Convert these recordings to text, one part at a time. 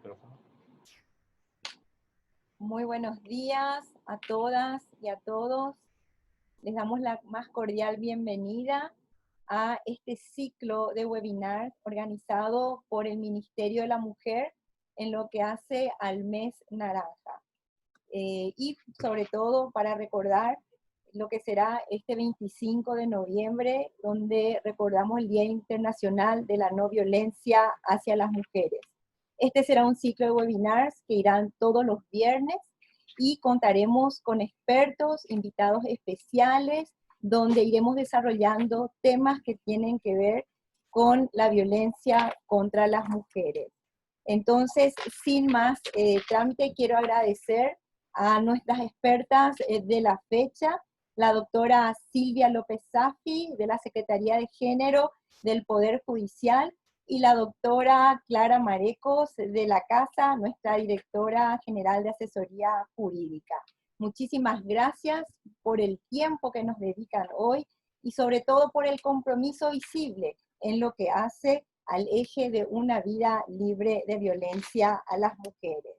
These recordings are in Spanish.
micrófono. Muy buenos días a todas y a todos. Les damos la más cordial bienvenida a este ciclo de webinars organizado por el Ministerio de la Mujer en lo que hace al mes naranja. Y sobre todo para recordar lo que será este 25 de noviembre, donde recordamos el Día Internacional de la No Violencia hacia las Mujeres. Este será un ciclo de webinars que irán todos los viernes y contaremos con expertos, invitados especiales, donde iremos desarrollando temas que tienen que ver con la violencia contra las mujeres. Entonces, sin más trámite, quiero agradecer a nuestras expertas de la fecha, la doctora Silvia López Safi, de la Secretaría de Género del Poder Judicial, y la doctora Clara Marecos, de la Casa, nuestra directora general de asesoría jurídica. Muchísimas gracias por el tiempo que nos dedican hoy y sobre todo por el compromiso visible en lo que hace al eje de una vida libre de violencia a las mujeres.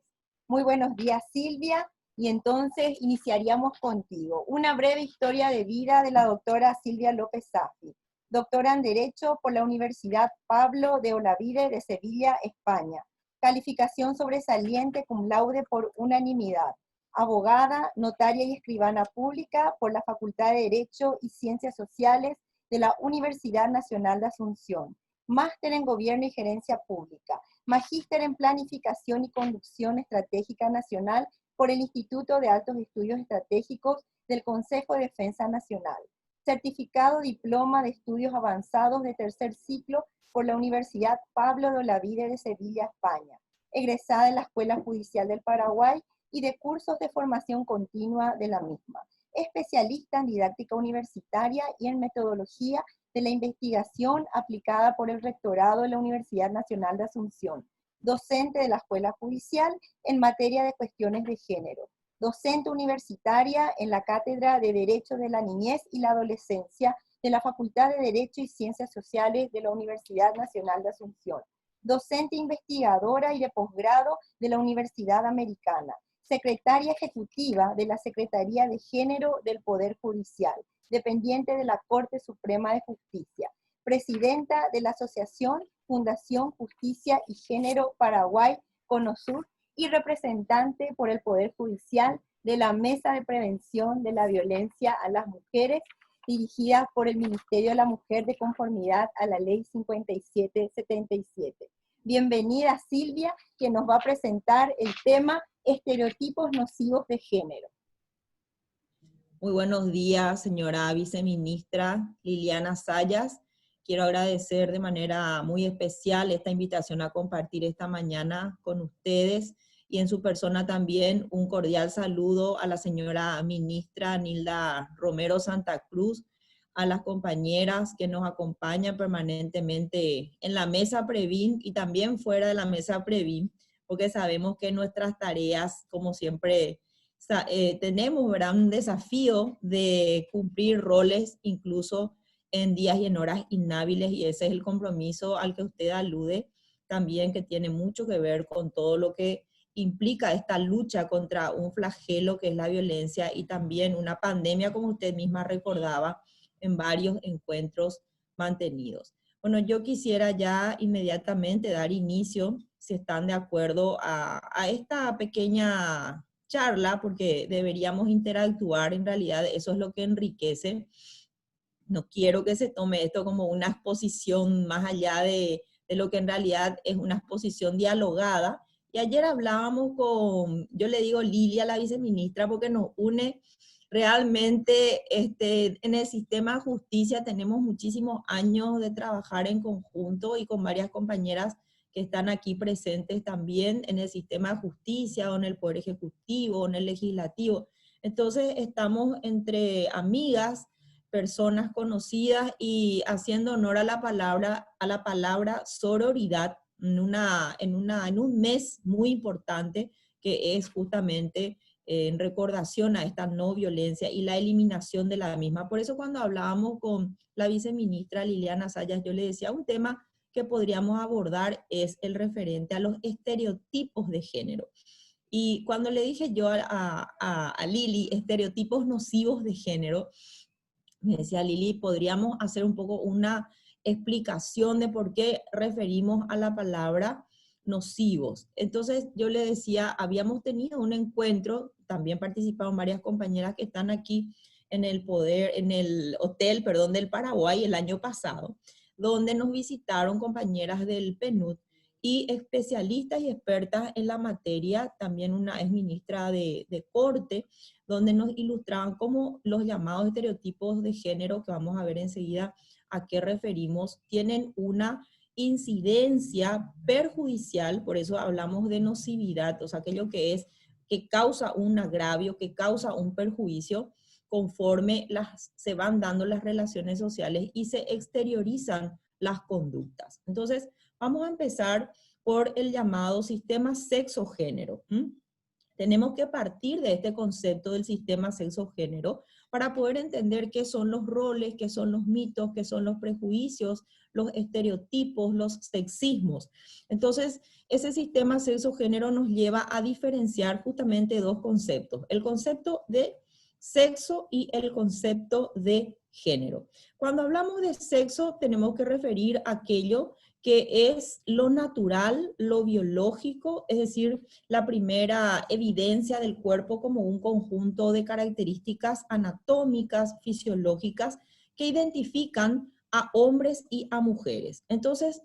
Muy buenos días, Silvia, y entonces iniciaríamos contigo. Una breve historia de vida de la doctora Silvia López Safi, doctora en Derecho por la Universidad Pablo de Olavide de Sevilla, España. Calificación sobresaliente cum laude por unanimidad. Abogada, notaria y escribana pública por la Facultad de Derecho y Ciencias Sociales de la Universidad Nacional de Asunción. Máster en Gobierno y Gerencia Pública, magíster en Planificación y Conducción Estratégica Nacional por el Instituto de Altos Estudios Estratégicos del Consejo de Defensa Nacional, certificado Diploma de Estudios Avanzados de tercer ciclo por la Universidad Pablo de Olavide de Sevilla, España, egresada en la Escuela Judicial del Paraguay y de cursos de formación continua de la misma, especialista en didáctica universitaria y en metodología de la investigación aplicada por el Rectorado de la Universidad Nacional de Asunción, docente de la Escuela Judicial en materia de cuestiones de género, docente universitaria en la Cátedra de Derecho de la Niñez y la Adolescencia de la Facultad de Derecho y Ciencias Sociales de la Universidad Nacional de Asunción, docente investigadora y de posgrado de la Universidad Americana, secretaria ejecutiva de la Secretaría de Género del Poder Judicial, dependiente de la Corte Suprema de Justicia, presidenta de la Asociación Fundación Justicia y Género Paraguay, CONOSUR, y representante por el Poder Judicial de la Mesa de Prevención de la Violencia a las Mujeres, dirigida por el Ministerio de la Mujer de conformidad a la Ley 5777. Bienvenida, Silvia, que nos va a presentar el tema estereotipos nocivos de género. Muy buenos días, señora viceministra Liliana Sayas. Quiero agradecer de manera muy especial esta invitación a compartir esta mañana con ustedes y en su persona también un cordial saludo a la señora ministra Nilda Romero Santa Cruz, a las compañeras que nos acompañan permanentemente en la mesa Previn y también fuera de la mesa Previn, porque sabemos que nuestras tareas, como siempre, tenemos, ¿verdad?, un desafío de cumplir roles incluso en días y en horas inhábiles, y ese es el compromiso al que usted alude también, que tiene mucho que ver con todo lo que implica esta lucha contra un flagelo que es la violencia y también una pandemia, como usted misma recordaba, en varios encuentros mantenidos. Bueno, yo quisiera ya inmediatamente dar inicio, si están de acuerdo, a esta pequeña charla, porque deberíamos interactuar, en realidad eso es lo que enriquece. No quiero que se tome esto como una exposición más allá de lo que en realidad es una exposición dialogada. Y ayer hablábamos con, yo le digo Lilia, la viceministra, porque nos une realmente en el sistema de justicia. Tenemos muchísimos años de trabajar en conjunto y con varias compañeras que están aquí presentes también en el sistema de justicia, o en el Poder Ejecutivo, o en el Legislativo. Entonces estamos entre amigas, personas conocidas, y haciendo honor a la palabra sororidad en un mes muy importante que es justamente en recordación a esta no violencia y la eliminación de la misma. Por eso cuando hablábamos con la viceministra Liliana Sayas, yo le decía un tema que podríamos abordar es el referente a los estereotipos de género. Y cuando le dije yo a Lili, estereotipos nocivos de género, me decía Lili, podríamos hacer un poco una explicación de por qué referimos a la palabra nocivos. Entonces yo le decía, habíamos tenido un encuentro, también participaron varias compañeras que están aquí en el hotel, perdón, del Paraguay el año pasado, donde nos visitaron compañeras del PNUD y especialistas y expertas en la materia, también una ex ministra de Corte, donde nos ilustraban cómo los llamados estereotipos de género, que vamos a ver enseguida a qué referimos, tienen una incidencia perjudicial, por eso hablamos de nocividad, o sea, aquello que causa un agravio, que causa un perjuicio, conforme se van dando las relaciones sociales y se exteriorizan las conductas. Entonces, vamos a empezar por el llamado sistema sexo-género. Tenemos que partir de este concepto del sistema sexo-género para poder entender qué son los roles, qué son los mitos, qué son los prejuicios, los estereotipos, los sexismos. Entonces, ese sistema sexo-género nos lleva a diferenciar justamente dos conceptos, el concepto de sexo y el concepto de género. Cuando hablamos de sexo, tenemos que referir a aquello que es lo natural, lo biológico, es decir, la primera evidencia del cuerpo como un conjunto de características anatómicas, fisiológicas, que identifican a hombres y a mujeres. Entonces,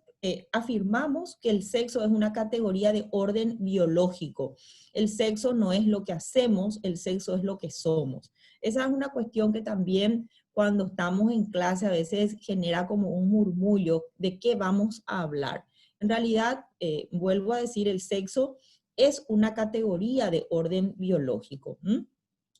afirmamos que el sexo es una categoría de orden biológico. El sexo no es lo que hacemos, el sexo es lo que somos. Esa es una cuestión que también cuando estamos en clase a veces genera como un murmullo de qué vamos a hablar. En realidad, vuelvo a decir, el sexo es una categoría de orden biológico.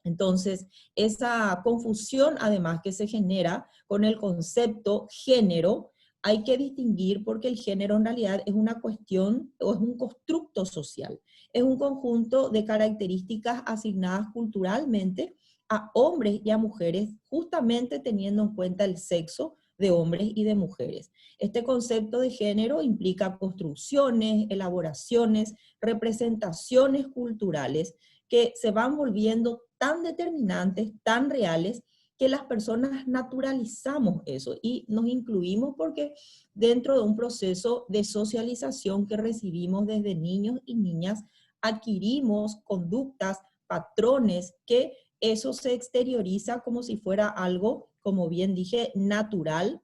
Entonces, esa confusión además que se genera con el concepto género, hay que distinguir porque el género en realidad es una cuestión o es un constructo social. Es un conjunto de características asignadas culturalmente a hombres y a mujeres, justamente teniendo en cuenta el sexo de hombres y de mujeres. Este concepto de género implica construcciones, elaboraciones, representaciones culturales que se van volviendo tan determinantes, tan reales, que las personas naturalizamos eso y nos incluimos porque dentro de un proceso de socialización que recibimos desde niños y niñas, adquirimos conductas, patrones que eso se exterioriza como si fuera algo, como bien dije, natural,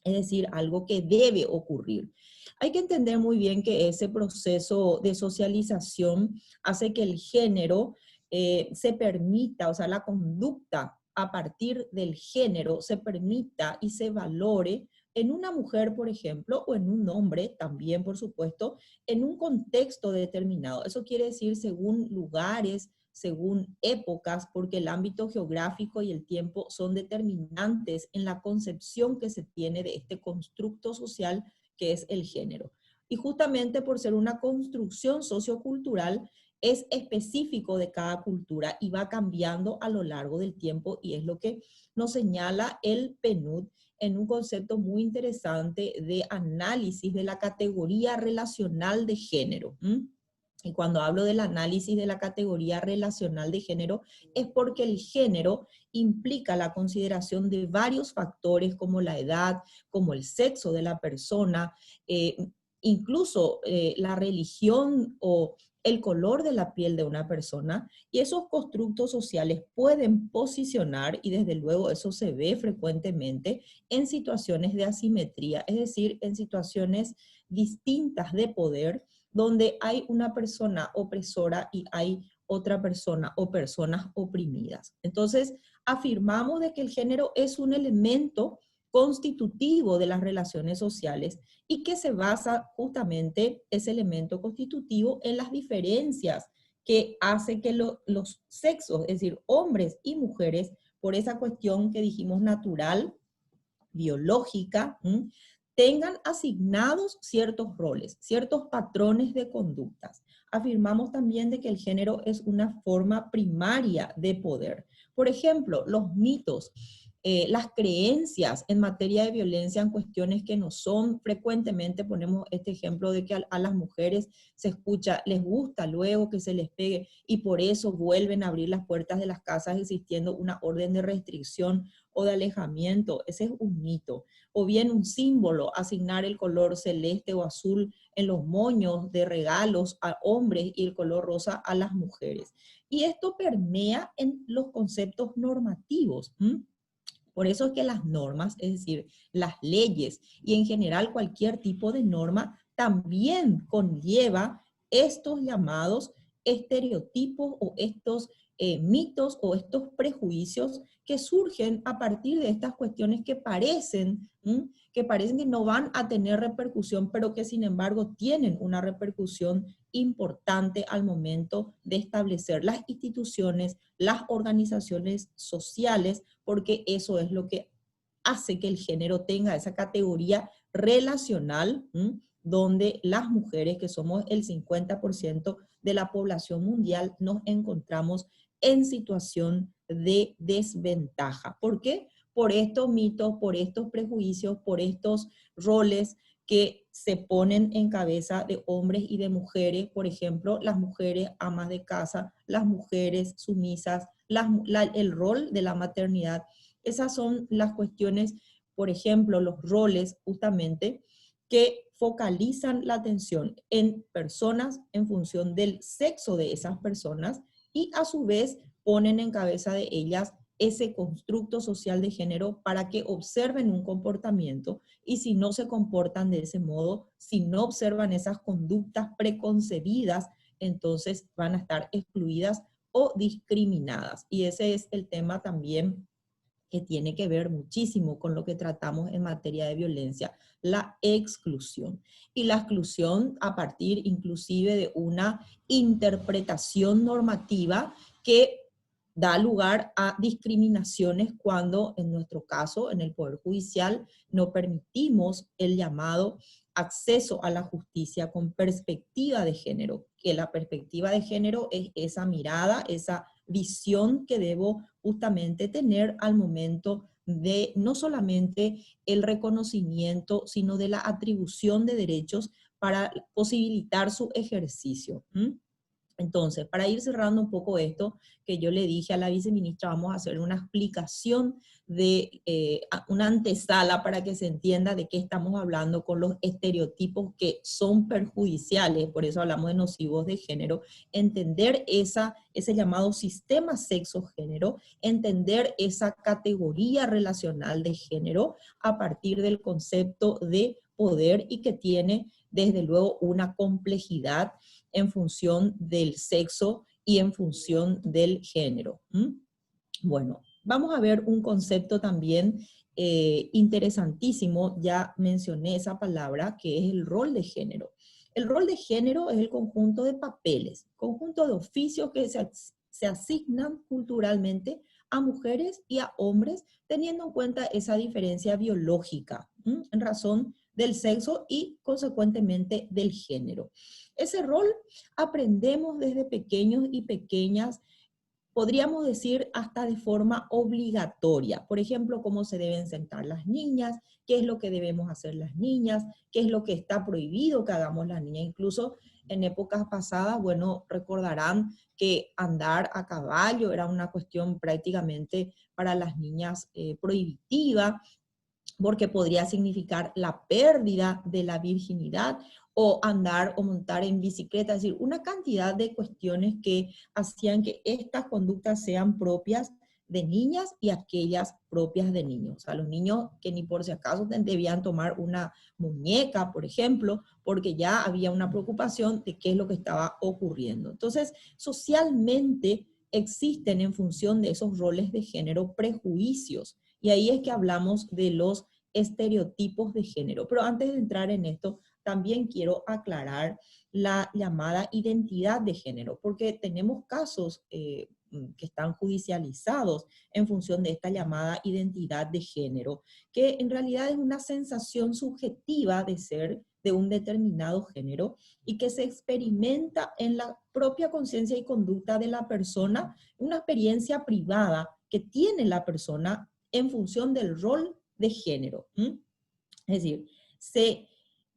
es decir, algo que debe ocurrir. Hay que entender muy bien que ese proceso de socialización hace que el género se permita, o sea, la conducta a partir del género se permita y se valore en una mujer, por ejemplo, o en un hombre también, por supuesto, en un contexto determinado. Eso quiere decir según lugares, según épocas, porque el ámbito geográfico y el tiempo son determinantes en la concepción que se tiene de este constructo social que es el género. Y justamente por ser una construcción sociocultural, es específico de cada cultura y va cambiando a lo largo del tiempo y es lo que nos señala el PNUD en un concepto muy interesante de análisis de la categoría relacional de género. Y cuando hablo del análisis de la categoría relacional de género, es porque el género implica la consideración de varios factores como la edad, como el sexo de la persona, incluso la religión o el color de la piel de una persona, y esos constructos sociales pueden posicionar, y desde luego eso se ve frecuentemente, en situaciones de asimetría, es decir, en situaciones distintas de poder, donde hay una persona opresora y hay otra persona o personas oprimidas. Entonces, afirmamos de que el género es un elemento constitutivo de las relaciones sociales y que se basa justamente ese elemento constitutivo en las diferencias que hace que los sexos, es decir, hombres y mujeres, por esa cuestión que dijimos natural, biológica, tengan asignados ciertos roles, ciertos patrones de conductas. Afirmamos también de que el género es una forma primaria de poder. Por ejemplo, los mitos. las creencias en materia de violencia en cuestiones que no son. Frecuentemente ponemos este ejemplo de que a las mujeres se escucha, les gusta luego que se les pegue y por eso vuelven a abrir las puertas de las casas existiendo una orden de restricción o de alejamiento. Ese es un mito. O bien un símbolo, asignar el color celeste o azul en los moños de regalos a hombres y el color rosa a las mujeres. Y esto permea en los conceptos normativos. Por eso es que las normas, es decir, las leyes y en general cualquier tipo de norma también conlleva estos llamados estereotipos o estos mitos o estos prejuicios que surgen a partir de estas cuestiones que parecen que no van a tener repercusión, pero que sin embargo tienen una repercusión importante al momento de establecer las instituciones, las organizaciones sociales, porque eso es lo que hace que el género tenga esa categoría relacional, donde las mujeres, que somos el 50% de la población mundial, nos encontramos en situación de desventaja. ¿Por qué? Por estos mitos, por estos prejuicios, por estos roles que se ponen en cabeza de hombres y de mujeres. Por ejemplo, las mujeres amas de casa, las mujeres sumisas, el rol de la maternidad. Esas son las cuestiones, por ejemplo, los roles justamente que focalizan la atención en personas en función del sexo de esas personas y a su vez ponen en cabeza de ellas ese constructo social de género para que observen un comportamiento y si no se comportan de ese modo, si no observan esas conductas preconcebidas, entonces van a estar excluidas o discriminadas. Y ese es el tema también que tiene que ver muchísimo con lo que tratamos en materia de violencia, la exclusión. Y la exclusión a partir inclusive de una interpretación normativa que da lugar a discriminaciones cuando, en nuestro caso, en el Poder Judicial, no permitimos el llamado acceso a la justicia con perspectiva de género, que la perspectiva de género es esa mirada, esa visión que debo justamente tener al momento de no solamente el reconocimiento, sino de la atribución de derechos para posibilitar su ejercicio. Entonces, para ir cerrando un poco esto, que yo le dije a la viceministra, vamos a hacer una explicación de una antesala para que se entienda de qué estamos hablando con los estereotipos que son perjudiciales, por eso hablamos de nocivos de género, entender ese llamado sistema sexo-género, entender esa categoría relacional de género a partir del concepto de poder y que tiene desde luego una complejidad en función del sexo y en función del género. Bueno, vamos a ver un concepto también interesantísimo, ya mencioné esa palabra, que es el rol de género. El rol de género es el conjunto de papeles, conjunto de oficios que se asignan culturalmente a mujeres y a hombres, teniendo en cuenta esa diferencia biológica, en razón del sexo y consecuentemente del género. Ese rol aprendemos desde pequeños y pequeñas, podríamos decir hasta de forma obligatoria. Por ejemplo, cómo se deben sentar las niñas, qué es lo que debemos hacer las niñas, qué es lo que está prohibido que hagamos las niñas. Incluso en épocas pasadas, bueno, recordarán que andar a caballo era una cuestión prácticamente para las niñas prohibitiva, porque podría significar la pérdida de la virginidad, o andar o montar en bicicleta, es decir, una cantidad de cuestiones que hacían que estas conductas sean propias de niñas y aquellas propias de niños. O sea, los niños que ni por si acaso debían tomar una muñeca, por ejemplo, porque ya había una preocupación de qué es lo que estaba ocurriendo. Entonces, socialmente existen en función de esos roles de género prejuicios. Y ahí es que hablamos de los estereotipos de género. Pero antes de entrar en esto, también quiero aclarar la llamada identidad de género, porque tenemos casos que están judicializados en función de esta llamada identidad de género, que en realidad es una sensación subjetiva de ser de un determinado género y que se experimenta en la propia conciencia y conducta de la persona, una experiencia privada que tiene la persona en función del rol de género. Es decir,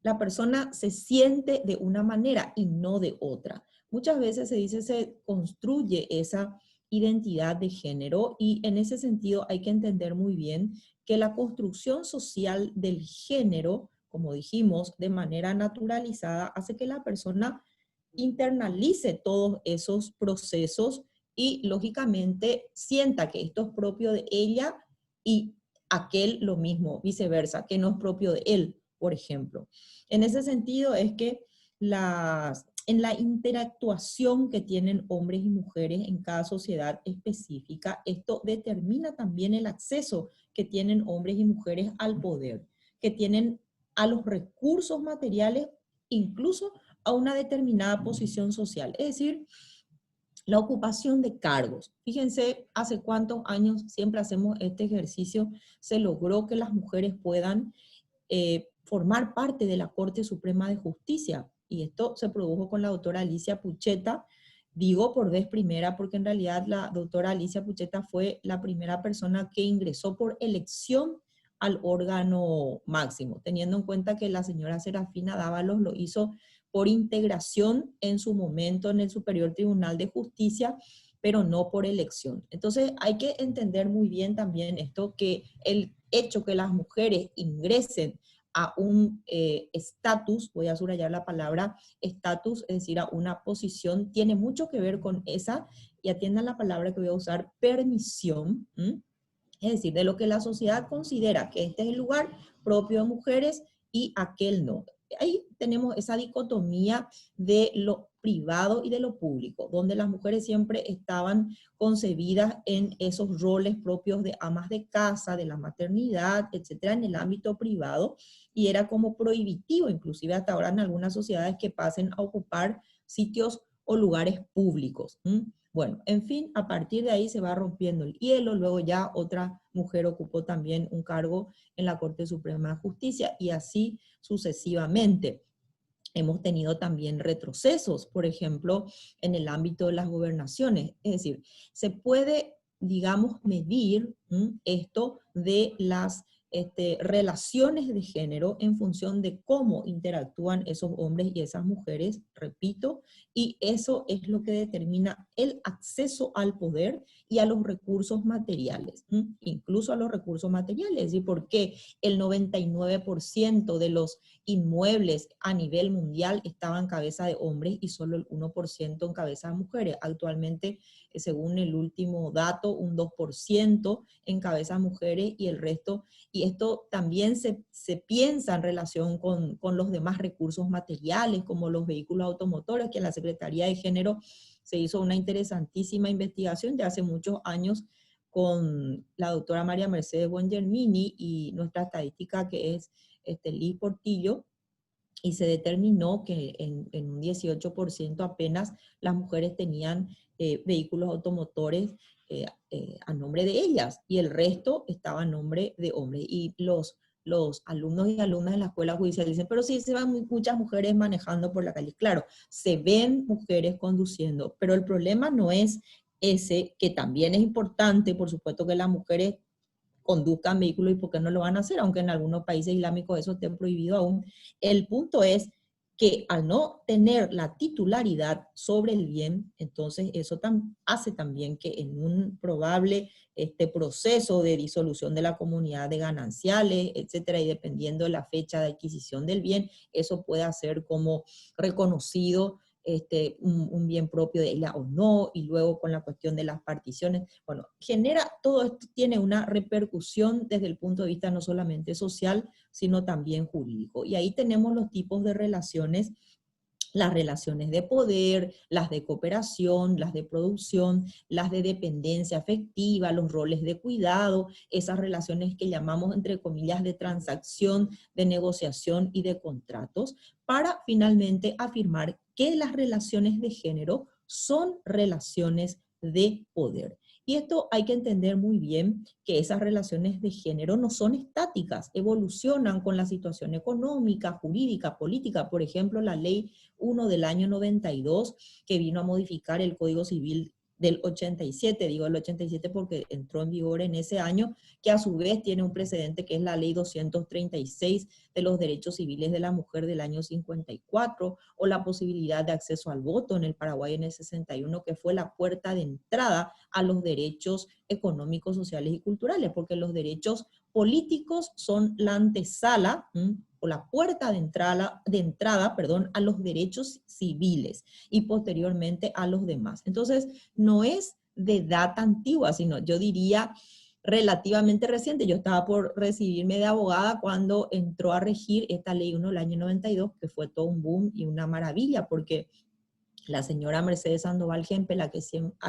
la persona se siente de una manera y no de otra. Muchas veces se dice se construye esa identidad de género y en ese sentido hay que entender muy bien que la construcción social del género, como dijimos, de manera naturalizada, hace que la persona internalice todos esos procesos y lógicamente sienta que esto es propio de ella y aquel lo mismo, viceversa, que no es propio de él, por ejemplo. En ese sentido es que en la interactuación que tienen hombres y mujeres en cada sociedad específica, esto determina también el acceso que tienen hombres y mujeres al poder, que tienen a los recursos materiales, incluso a una determinada posición social. Es decir, la ocupación de cargos. Fíjense, hace cuántos años siempre hacemos este ejercicio, se logró que las mujeres puedan formar parte de la Corte Suprema de Justicia. Y esto se produjo con la doctora Alicia Pucheta, digo por vez primera, porque en realidad la doctora Alicia Pucheta fue la primera persona que ingresó por elección al órgano máximo, teniendo en cuenta que la señora Serafina Dávalos lo hizo por integración en su momento en el Superior Tribunal de Justicia, pero no por elección. Entonces hay que entender muy bien también esto, que el hecho que las mujeres ingresen a un estatus, voy a subrayar la palabra estatus, es decir, a una posición, tiene mucho que ver con esa, y atiendan la palabra que voy a usar, permisión, es decir, de lo que la sociedad considera que este es el lugar propio de mujeres y aquel no. Ahí tenemos esa dicotomía de lo privado y de lo público, donde las mujeres siempre estaban concebidas en esos roles propios de amas de casa, de la maternidad, etcétera, en el ámbito privado, y era como prohibitivo, inclusive hasta ahora en algunas sociedades, que pasen a ocupar sitios o lugares públicos. Bueno, en fin, a partir de ahí se va rompiendo el hielo, luego ya otra mujer ocupó también un cargo en la Corte Suprema de Justicia y así sucesivamente. Hemos tenido también retrocesos, por ejemplo, en el ámbito de las gobernaciones. Es decir, se puede, digamos, medir esto de las relaciones de género en función de cómo interactúan esos hombres y esas mujeres, repito, y eso es lo que determina el acceso al poder y a los recursos materiales, incluso a los recursos materiales, y por qué el 99% de los inmuebles a nivel mundial estaban en cabeza de hombres y solo el 1% en cabeza de mujeres. Actualmente, según el último dato, un 2% en cabeza de mujeres y el resto. Y esto también se piensa en relación con los demás recursos materiales, como los vehículos automotores, que en la Secretaría de Género se hizo una interesantísima investigación de hace muchos años con la doctora María Mercedes Buongermini y nuestra estadística que es Liz Portillo, y se determinó que en un 18% apenas las mujeres tenían vehículos automotores a nombre de ellas, y el resto estaba a nombre de hombres. Y los alumnos y alumnas de la escuela judicial dicen, pero sí se van muchas mujeres manejando por la calle. Claro, se ven mujeres conduciendo, pero el problema no es ese, que también es importante, por supuesto que las mujeres conduzcan vehículos y por qué no lo van a hacer, aunque en algunos países islámicos eso esté prohibido aún. El punto es que al no tener la titularidad sobre el bien, entonces eso hace también que en un probable proceso de disolución de la comunidad de gananciales, etcétera, y dependiendo de la fecha de adquisición del bien, eso pueda ser como reconocido un bien propio de ella o no, y luego con la cuestión de las particiones. Bueno, todo esto tiene una repercusión desde el punto de vista no solamente social, sino también jurídico. Y ahí tenemos los tipos de relaciones, las relaciones de poder, las de cooperación, las de producción, las de dependencia afectiva, los roles de cuidado, esas relaciones que llamamos entre comillas de transacción, de negociación y de contratos, para finalmente afirmar que las relaciones de género son relaciones de poder. Y esto hay que entender muy bien, que esas relaciones de género no son estáticas, evolucionan con la situación económica, jurídica, política. Por ejemplo, la Ley 1 del año 92, que vino a modificar el Código Civil del 87, digo el 87 porque entró en vigor en ese año, que a su vez tiene un precedente que es la Ley 236 de los derechos civiles de la mujer del año 54, o la posibilidad de acceso al voto en el Paraguay en el 61, que fue la puerta de entrada a los derechos económicos, sociales y culturales, porque los derechos políticos son la antesala, o la puerta de entrada, perdón, a los derechos civiles y posteriormente a los demás. Entonces, no es de data antigua, sino yo diría relativamente reciente. Yo estaba por recibirme de abogada cuando entró a regir esta ley 1 del año 92, que fue todo un boom y una maravilla, porque la señora Mercedes Sandoval Gempel, a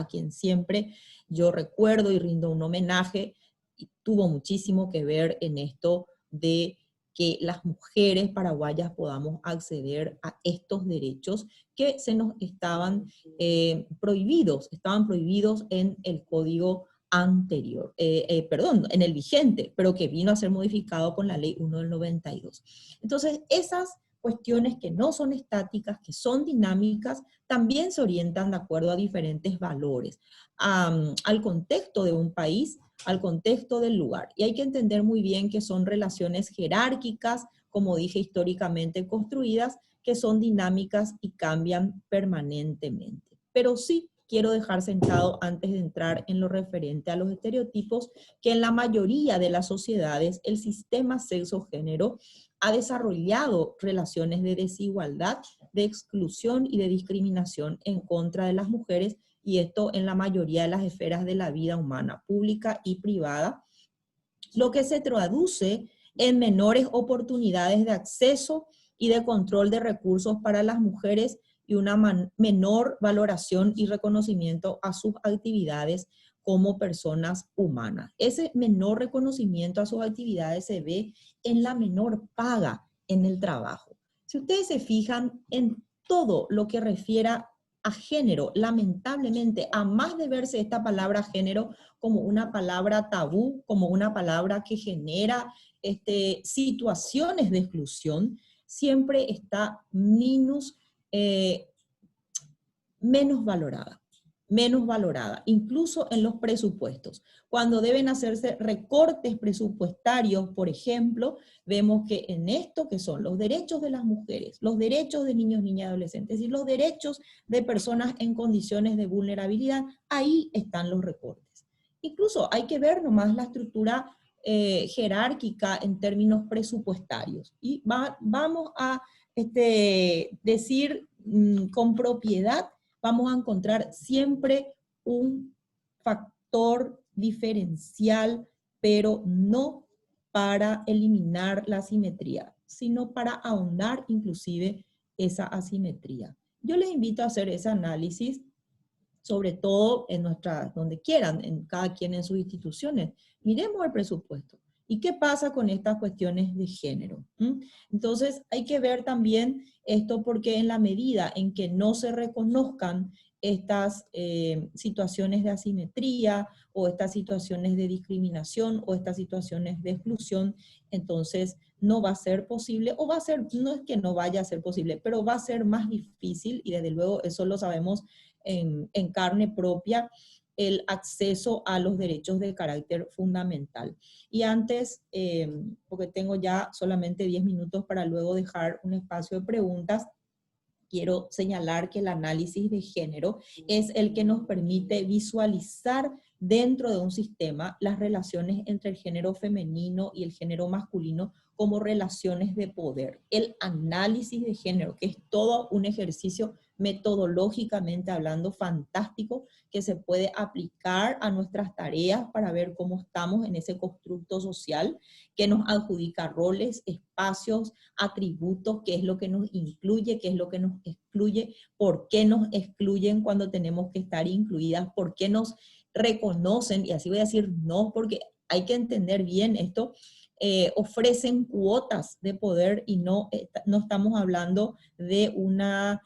quien siempre yo recuerdo y rindo un homenaje, y tuvo muchísimo que ver en esto de que las mujeres paraguayas podamos acceder a estos derechos que se nos estaban prohibidos en el código anterior, perdón, en el vigente, pero que vino a ser modificado con la ley 1 del 92. Entonces, esas cuestiones que no son estáticas, que son dinámicas, también se orientan de acuerdo a diferentes valores, al contexto de un país, al contexto del lugar. Y hay que entender muy bien que son relaciones jerárquicas, como dije, históricamente construidas, que son dinámicas y cambian permanentemente. Pero sí quiero dejar sentado, antes de entrar en lo referente a los estereotipos, que en la mayoría de las sociedades el sistema sexo-género ha desarrollado relaciones de desigualdad, de exclusión y de discriminación en contra de las mujeres, y esto en la mayoría de las esferas de la vida humana, pública y privada, lo que se traduce en menores oportunidades de acceso y de control de recursos para las mujeres y una menor valoración y reconocimiento a sus actividades como personas humanas. Ese menor reconocimiento a sus actividades se ve en la menor paga en el trabajo. Si ustedes se fijan en todo lo que refiera a género, lamentablemente, a más de verse esta palabra género como una palabra tabú, como una palabra que genera situaciones de exclusión, siempre está menos valorada, incluso en los presupuestos. Cuando deben hacerse recortes presupuestarios, por ejemplo, vemos que en esto que son los derechos de las mujeres, los derechos de niños, niñas y adolescentes y los derechos de personas en condiciones de vulnerabilidad, ahí están los recortes. Incluso hay que ver nomás la estructura jerárquica en términos presupuestarios. Y vamos a decir con propiedad, vamos a encontrar siempre un factor diferencial, pero no para eliminar la asimetría, sino para ahondar inclusive esa asimetría. Yo les invito a hacer ese análisis, sobre todo en donde quieran, en cada quien en sus instituciones. Miremos el presupuesto. ¿Y qué pasa con estas cuestiones de género? Entonces, hay que ver también esto, porque en la medida en que no se reconozcan estas situaciones de asimetría o estas situaciones de discriminación o estas situaciones de exclusión, entonces no va a ser posible, o va a ser, no es que no vaya a ser posible, pero va a ser más difícil, y desde luego eso lo sabemos en carne propia, el acceso a los derechos de carácter fundamental. Y antes, porque tengo ya solamente 10 minutos para luego dejar un espacio de preguntas, quiero señalar que el análisis de género es el que nos permite visualizar dentro de un sistema las relaciones entre el género femenino y el género masculino como relaciones de poder. El análisis de género, que es todo un ejercicio metodológicamente hablando fantástico, que se puede aplicar a nuestras tareas para ver cómo estamos en ese constructo social, que nos adjudica roles, espacios, atributos, qué es lo que nos incluye, qué es lo que nos excluye, por qué nos excluyen cuando tenemos que estar incluidas, por qué nos reconocen, y así voy a decir no, porque hay que entender bien esto, ofrecen cuotas de poder y no estamos hablando de una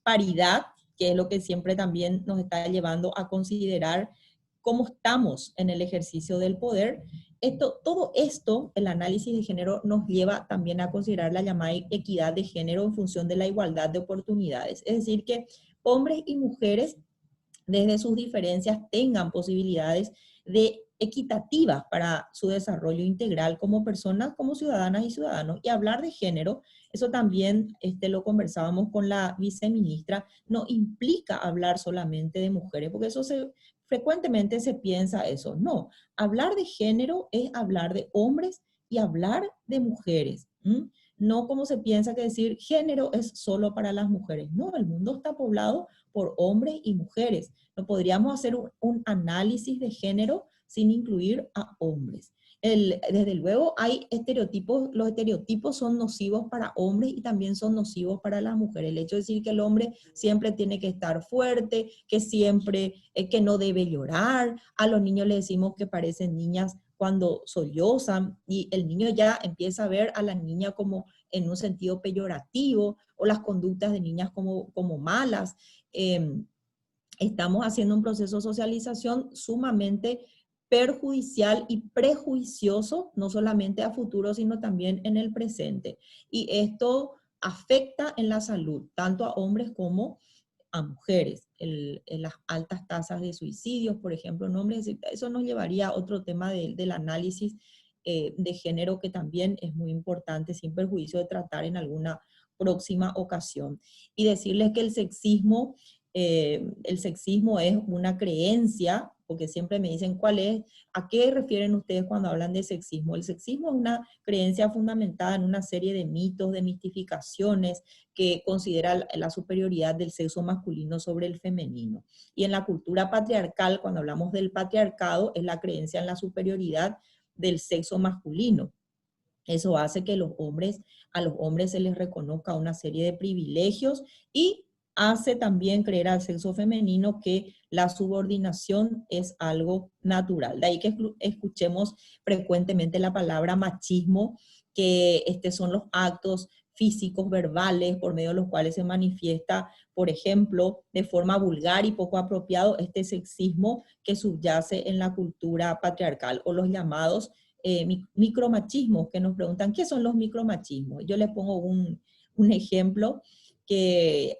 paridad, que es lo que siempre también nos está llevando a considerar cómo estamos en el ejercicio del poder, todo esto, el análisis de género, nos lleva también a considerar la llamada equidad de género en función de la igualdad de oportunidades. Es decir, que hombres y mujeres, desde sus diferencias, tengan posibilidades de equitativas para su desarrollo integral como personas, como ciudadanas y ciudadanos. Y hablar de género, eso también lo conversábamos con la viceministra, no implica hablar solamente de mujeres, porque frecuentemente se piensa eso. No, hablar de género es hablar de hombres y hablar de mujeres. No como se piensa que decir género es solo para las mujeres. No, el mundo está poblado por hombres y mujeres. No podríamos hacer un análisis de género sin incluir a hombres. Desde luego hay estereotipos, los estereotipos son nocivos para hombres y también son nocivos para las mujeres. El hecho de decir que el hombre siempre tiene que estar fuerte, que siempre, que no debe llorar, a los niños les decimos que parecen niñas cuando sollozan y el niño ya empieza a ver a la niña como en un sentido peyorativo o las conductas de niñas como malas. Estamos haciendo un proceso de socialización sumamente perjudicial y prejuicioso, no solamente a futuro, sino también en el presente. Y esto afecta en la salud, tanto a hombres como a mujeres. En las altas tasas de suicidios, por ejemplo, en hombres, eso nos llevaría a otro tema del análisis de género que también es muy importante, sin perjuicio de tratar en alguna próxima ocasión. Y decirles que el sexismo es una creencia, porque siempre me dicen ¿a qué refieren ustedes cuando hablan de sexismo? El sexismo es una creencia fundamentada en una serie de mitos, de mistificaciones que considera la superioridad del sexo masculino sobre el femenino. Y en la cultura patriarcal, cuando hablamos del patriarcado, es la creencia en la superioridad del sexo masculino. Eso hace que a los hombres se les reconozca una serie de privilegios y hace también creer al sexo femenino que la subordinación es algo natural. De ahí que escuchemos frecuentemente la palabra machismo, que son los actos físicos, verbales, por medio de los cuales se manifiesta, por ejemplo, de forma vulgar y poco apropiado, este sexismo que subyace en la cultura patriarcal, o los llamados micromachismos, que nos preguntan, ¿qué son los micromachismos? Yo les pongo un ejemplo que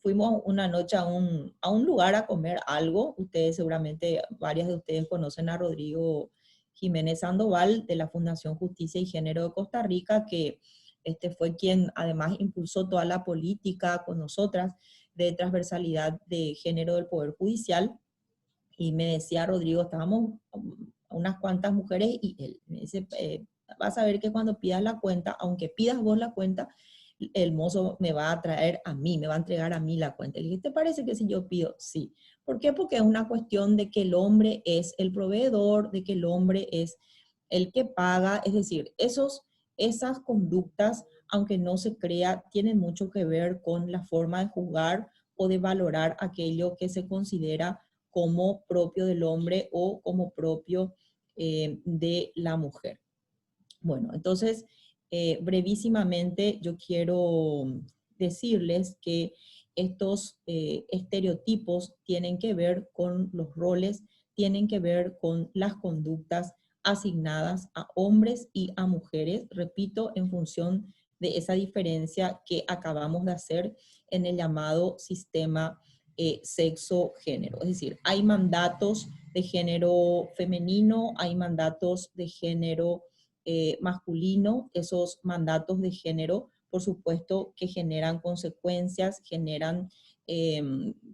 fuimos una noche a un lugar a comer algo. Ustedes seguramente, varias de ustedes conocen a Rodrigo Jiménez Sandoval de la Fundación Justicia y Género de Costa Rica, que fue quien además impulsó toda la política con nosotras de transversalidad de género del Poder Judicial. Y me decía Rodrigo, estábamos unas cuantas mujeres y él me dice, vas a ver que cuando pidas la cuenta, aunque pidas vos la cuenta, el mozo me va a traer a mí, me va a entregar a mí la cuenta. Le dije, ¿te parece que si yo pido? Sí. ¿Por qué? Porque es una cuestión de que el hombre es el proveedor, de que el hombre es el que paga. Es decir, esas conductas, aunque no se crea, tienen mucho que ver con la forma de juzgar o de valorar aquello que se considera como propio del hombre o como propio de la mujer. Bueno, entonces, brevísimamente yo quiero decirles que estos estereotipos tienen que ver con los roles, tienen que ver con las conductas asignadas a hombres y a mujeres, repito, en función de esa diferencia que acabamos de hacer en el llamado sistema sexo-género. Es decir, hay mandatos de género femenino, hay mandatos de género masculino. Esos mandatos de género, por supuesto, que generan consecuencias, generan,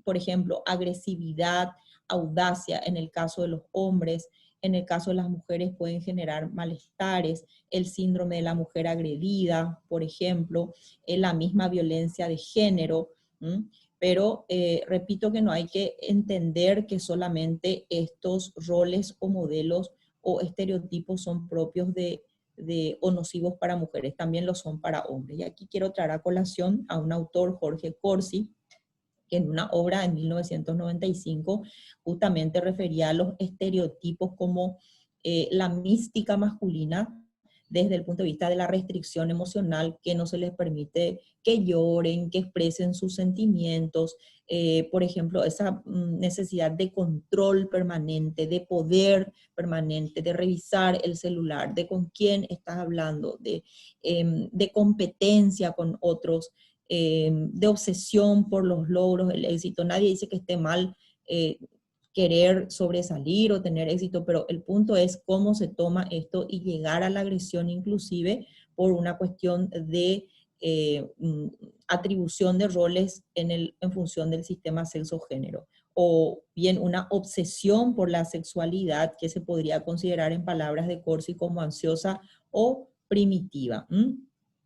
por ejemplo, agresividad, audacia en el caso de los hombres. En el caso de las mujeres pueden generar malestares, el síndrome de la mujer agredida, por ejemplo, la misma violencia de género. Pero repito que no hay que entender que solamente estos roles o modelos o estereotipos son propios o nocivos para mujeres, también lo son para hombres. Y aquí quiero traer a colación a un autor, Jorge Corsi, que en una obra de 1995 justamente refería a los estereotipos como la mística masculina, desde el punto de vista de la restricción emocional, que no se les permite que lloren, que expresen sus sentimientos, por ejemplo, esa necesidad de control permanente, de poder permanente, de revisar el celular, de con quién estás hablando, de competencia con otros, de obsesión por los logros, el éxito. Nadie dice que esté mal querer sobresalir o tener éxito, pero el punto es cómo se toma esto y llegar a la agresión inclusive por una cuestión de atribución de roles en función del sistema sexo-género, o bien una obsesión por la sexualidad que se podría considerar en palabras de Corsi como ansiosa o primitiva.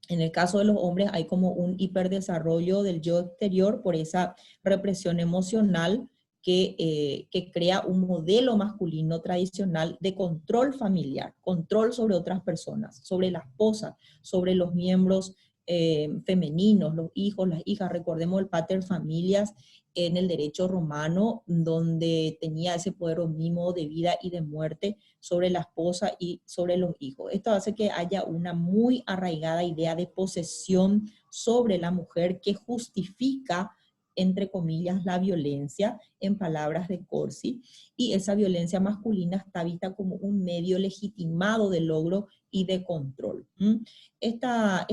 En el caso de los hombres hay como un hiperdesarrollo del yo exterior por esa represión emocional que crea un modelo masculino tradicional de control familiar, control sobre otras personas, sobre la esposa, sobre los miembros femeninos, los hijos, las hijas. Recordemos el pater familias en el derecho romano, donde tenía ese poder omnímodo de vida y de muerte sobre la esposa y sobre los hijos. Esto hace que haya una muy arraigada idea de posesión sobre la mujer que justifica, entre comillas, la violencia, en palabras de Corsi, y esa violencia masculina está vista como un medio legitimado de logro y de control. Estas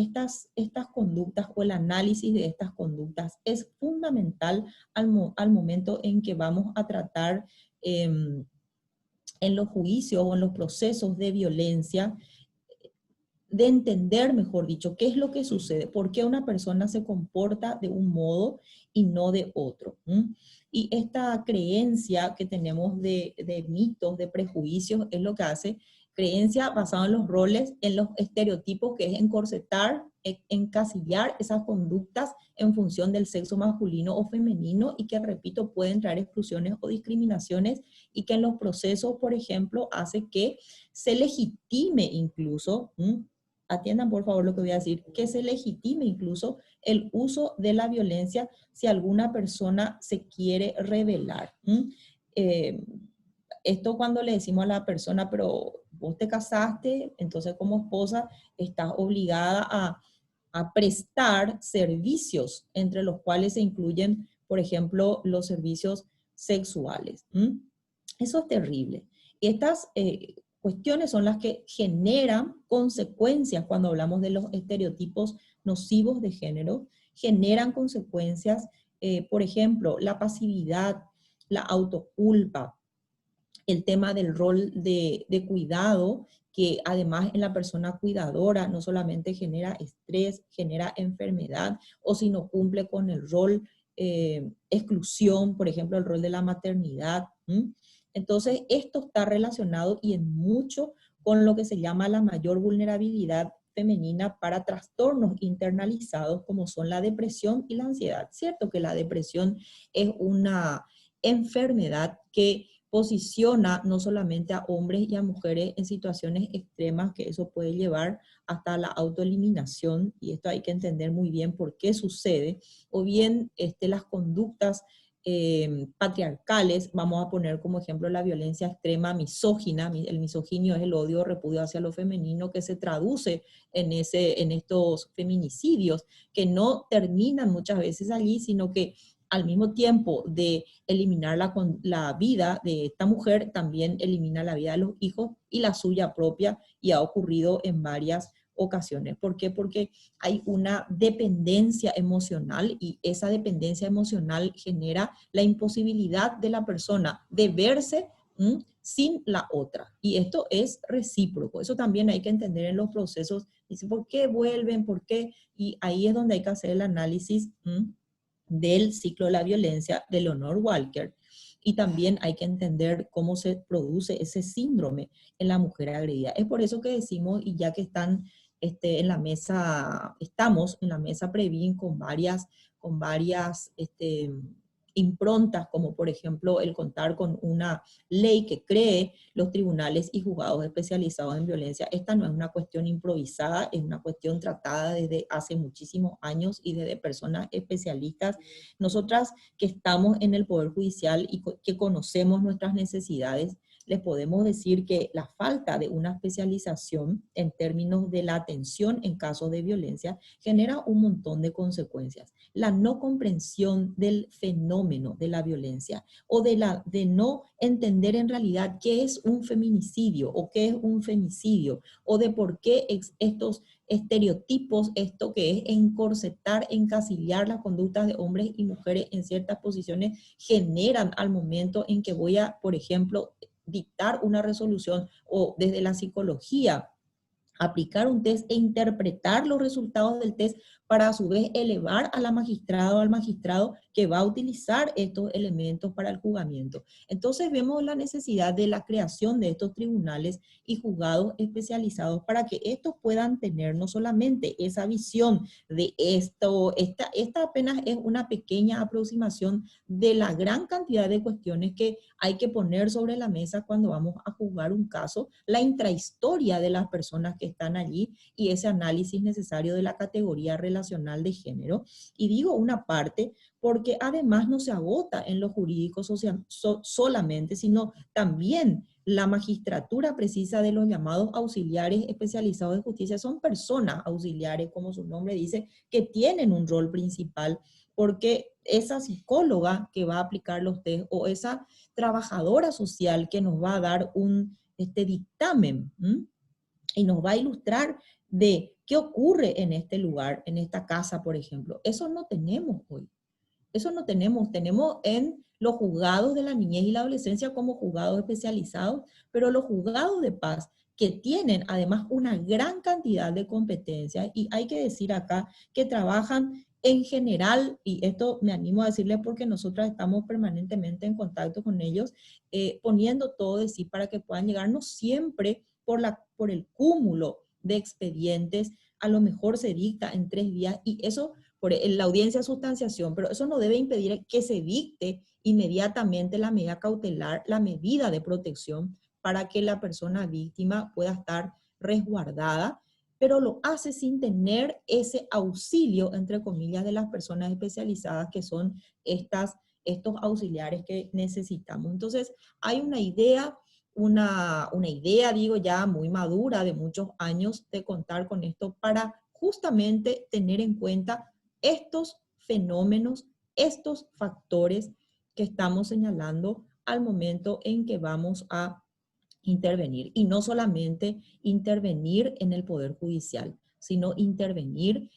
conductas o el análisis de estas conductas es fundamental al momento en que vamos a tratar en los juicios o en los procesos de violencia, de entender, mejor dicho, qué es lo que sucede, por qué una persona se comporta de un modo y no de otro. Y esta creencia que tenemos de mitos, de prejuicios, es lo que hace creencia basada en los roles, en los estereotipos, que es encorsetar, encasillar esas conductas en función del sexo masculino o femenino, y que, repito, pueden traer exclusiones o discriminaciones, y que en los procesos, por ejemplo, hace que se legitime incluso, atiendan por favor lo que voy a decir, que se legitime incluso el uso de la violencia si alguna persona se quiere rebelar. Esto cuando le decimos a la persona, pero vos te casaste, entonces como esposa estás obligada a prestar servicios, entre los cuales se incluyen, por ejemplo, los servicios sexuales. Eso es terrible. Y estas cuestiones son las que generan consecuencias cuando hablamos de los estereotipos nocivos de género, generan consecuencias, por ejemplo, la pasividad, la autoculpa, el tema del rol de cuidado, que además en la persona cuidadora no solamente genera estrés, genera enfermedad, o si no cumple con el rol, exclusión, por ejemplo, el rol de la maternidad. Entonces, esto está relacionado y en mucho con lo que se llama la mayor vulnerabilidad femenina para trastornos internalizados como son la depresión y la ansiedad. Cierto que la depresión es una enfermedad que posiciona no solamente a hombres y a mujeres en situaciones extremas, que eso puede llevar hasta la autoeliminación, y esto hay que entender muy bien por qué sucede, o bien las conductas patriarcales. Vamos a poner como ejemplo la violencia extrema misógina. El misoginio es el odio o repudio hacia lo femenino, que se traduce en estos feminicidios, que no terminan muchas veces allí, sino que al mismo tiempo de eliminar la vida de esta mujer, también elimina la vida de los hijos y la suya propia, y ha ocurrido en varias ocasiones. ¿Por qué? Porque hay una dependencia emocional, y esa dependencia emocional genera la imposibilidad de la persona de verse sin la otra. Y esto es recíproco. Eso también hay que entender en los procesos. Dice, ¿por qué vuelven? ¿Por qué? Y ahí es donde hay que hacer el análisis del ciclo de la violencia de Leonore Walker. Y también hay que entender cómo se produce ese síndrome en la mujer agredida. Es por eso que decimos, y ya que están en la mesa, estamos en la mesa Previn con varias improntas, como por ejemplo el contar con una ley que cree los tribunales y juzgados especializados en violencia. Esta no es una cuestión improvisada, es una cuestión tratada desde hace muchísimos años y desde personas especialistas. Nosotras que estamos en el Poder Judicial y que conocemos nuestras necesidades, les podemos decir que la falta de una especialización en términos de la atención en casos de violencia genera un montón de consecuencias. La no comprensión del fenómeno de la violencia o de no entender en realidad qué es un feminicidio o qué es un femicidio o de por qué estos estereotipos, esto que es encorsetar, encasillar las conductas de hombres y mujeres en ciertas posiciones, generan al momento en que voy a, por ejemplo, dictar una resolución o desde la psicología aplicar un test e interpretar los resultados del test para a su vez elevar a la magistrada o al magistrado que va a utilizar estos elementos para el juzgamiento. Entonces vemos la necesidad de la creación de estos tribunales y juzgados especializados para que estos puedan tener no solamente esa visión de esto, esta apenas es una pequeña aproximación de la gran cantidad de cuestiones que hay que poner sobre la mesa cuando vamos a juzgar un caso, la intrahistoria de las personas que están allí y ese análisis necesario de la categoría relacional de género. Y digo una parte porque además no se agota en lo jurídico solamente, sino también la magistratura precisa de los llamados auxiliares especializados de justicia. Son personas auxiliares, como su nombre dice, que tienen un rol principal porque esa psicóloga que va a aplicar los test o esa trabajadora social que nos va a dar un dictamen y nos va a ilustrar de qué ocurre en este lugar, en esta casa, por ejemplo. Eso no tenemos hoy. Eso no tenemos. Tenemos en los juzgados de la niñez y la adolescencia como juzgados especializados, pero los juzgados de paz que tienen además una gran cantidad de competencias, y hay que decir acá que trabajan en general, y esto me animo a decirles porque nosotras estamos permanentemente en contacto con ellos, poniendo todo de sí para que puedan llegar, no siempre por el cúmulo de expedientes, a lo mejor se dicta en 3 días, y eso por la audiencia de sustanciación, pero eso no debe impedir que se dicte inmediatamente la medida cautelar, la medida de protección para que la persona víctima pueda estar resguardada, pero lo hace sin tener ese auxilio, entre comillas, de las personas especializadas que son estos auxiliares que necesitamos. Entonces, hay una idea, digo ya muy madura de muchos años de contar con esto para justamente tener en cuenta estos fenómenos, estos factores que estamos señalando al momento en que vamos a intervenir. Y no solamente intervenir en el Poder Judicial, sino intervenir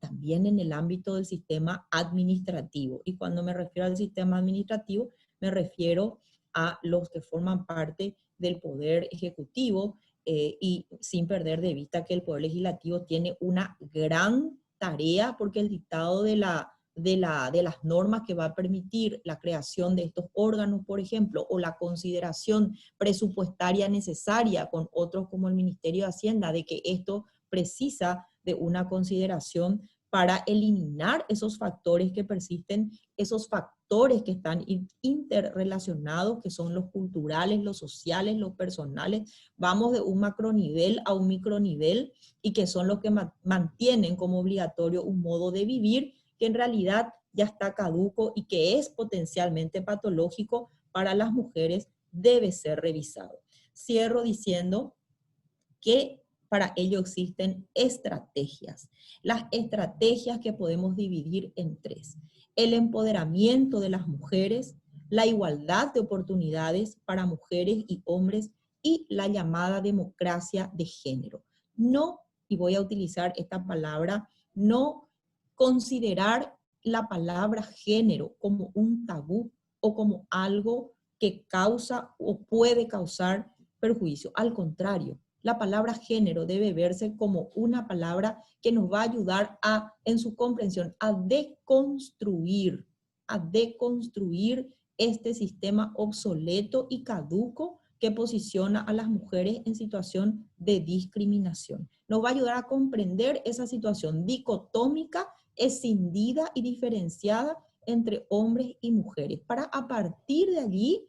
también en el ámbito del sistema administrativo. Y cuando me refiero al sistema administrativo, me refiero a los que forman parte del Poder Ejecutivo, y sin perder de vista que el Poder Legislativo tiene una gran tarea porque el dictado de las normas que va a permitir la creación de estos órganos, por ejemplo, o la consideración presupuestaria necesaria con otros como el Ministerio de Hacienda, de que esto precisa de una consideración para eliminar esos factores que persisten, esos factores que están interrelacionados, que son los culturales, los sociales, los personales. Vamos de un macronivel a un micronivel y que son los que mantienen como obligatorio un modo de vivir que en realidad ya está caduco y que es potencialmente patológico para las mujeres, debe ser revisado. Cierro diciendo que para ello existen estrategias. Las estrategias que podemos dividir en 3. El empoderamiento de las mujeres, la igualdad de oportunidades para mujeres y hombres y la llamada democracia de género. No, y voy a utilizar esta palabra, no considerar la palabra género como un tabú o como algo que causa o puede causar perjuicio. Al contrario, la palabra género debe verse como una palabra que nos va a ayudar en su comprensión, a deconstruir este sistema obsoleto y caduco que posiciona a las mujeres en situación de discriminación. Nos va a ayudar a comprender esa situación dicotómica, escindida y diferenciada entre hombres y mujeres, para a partir de allí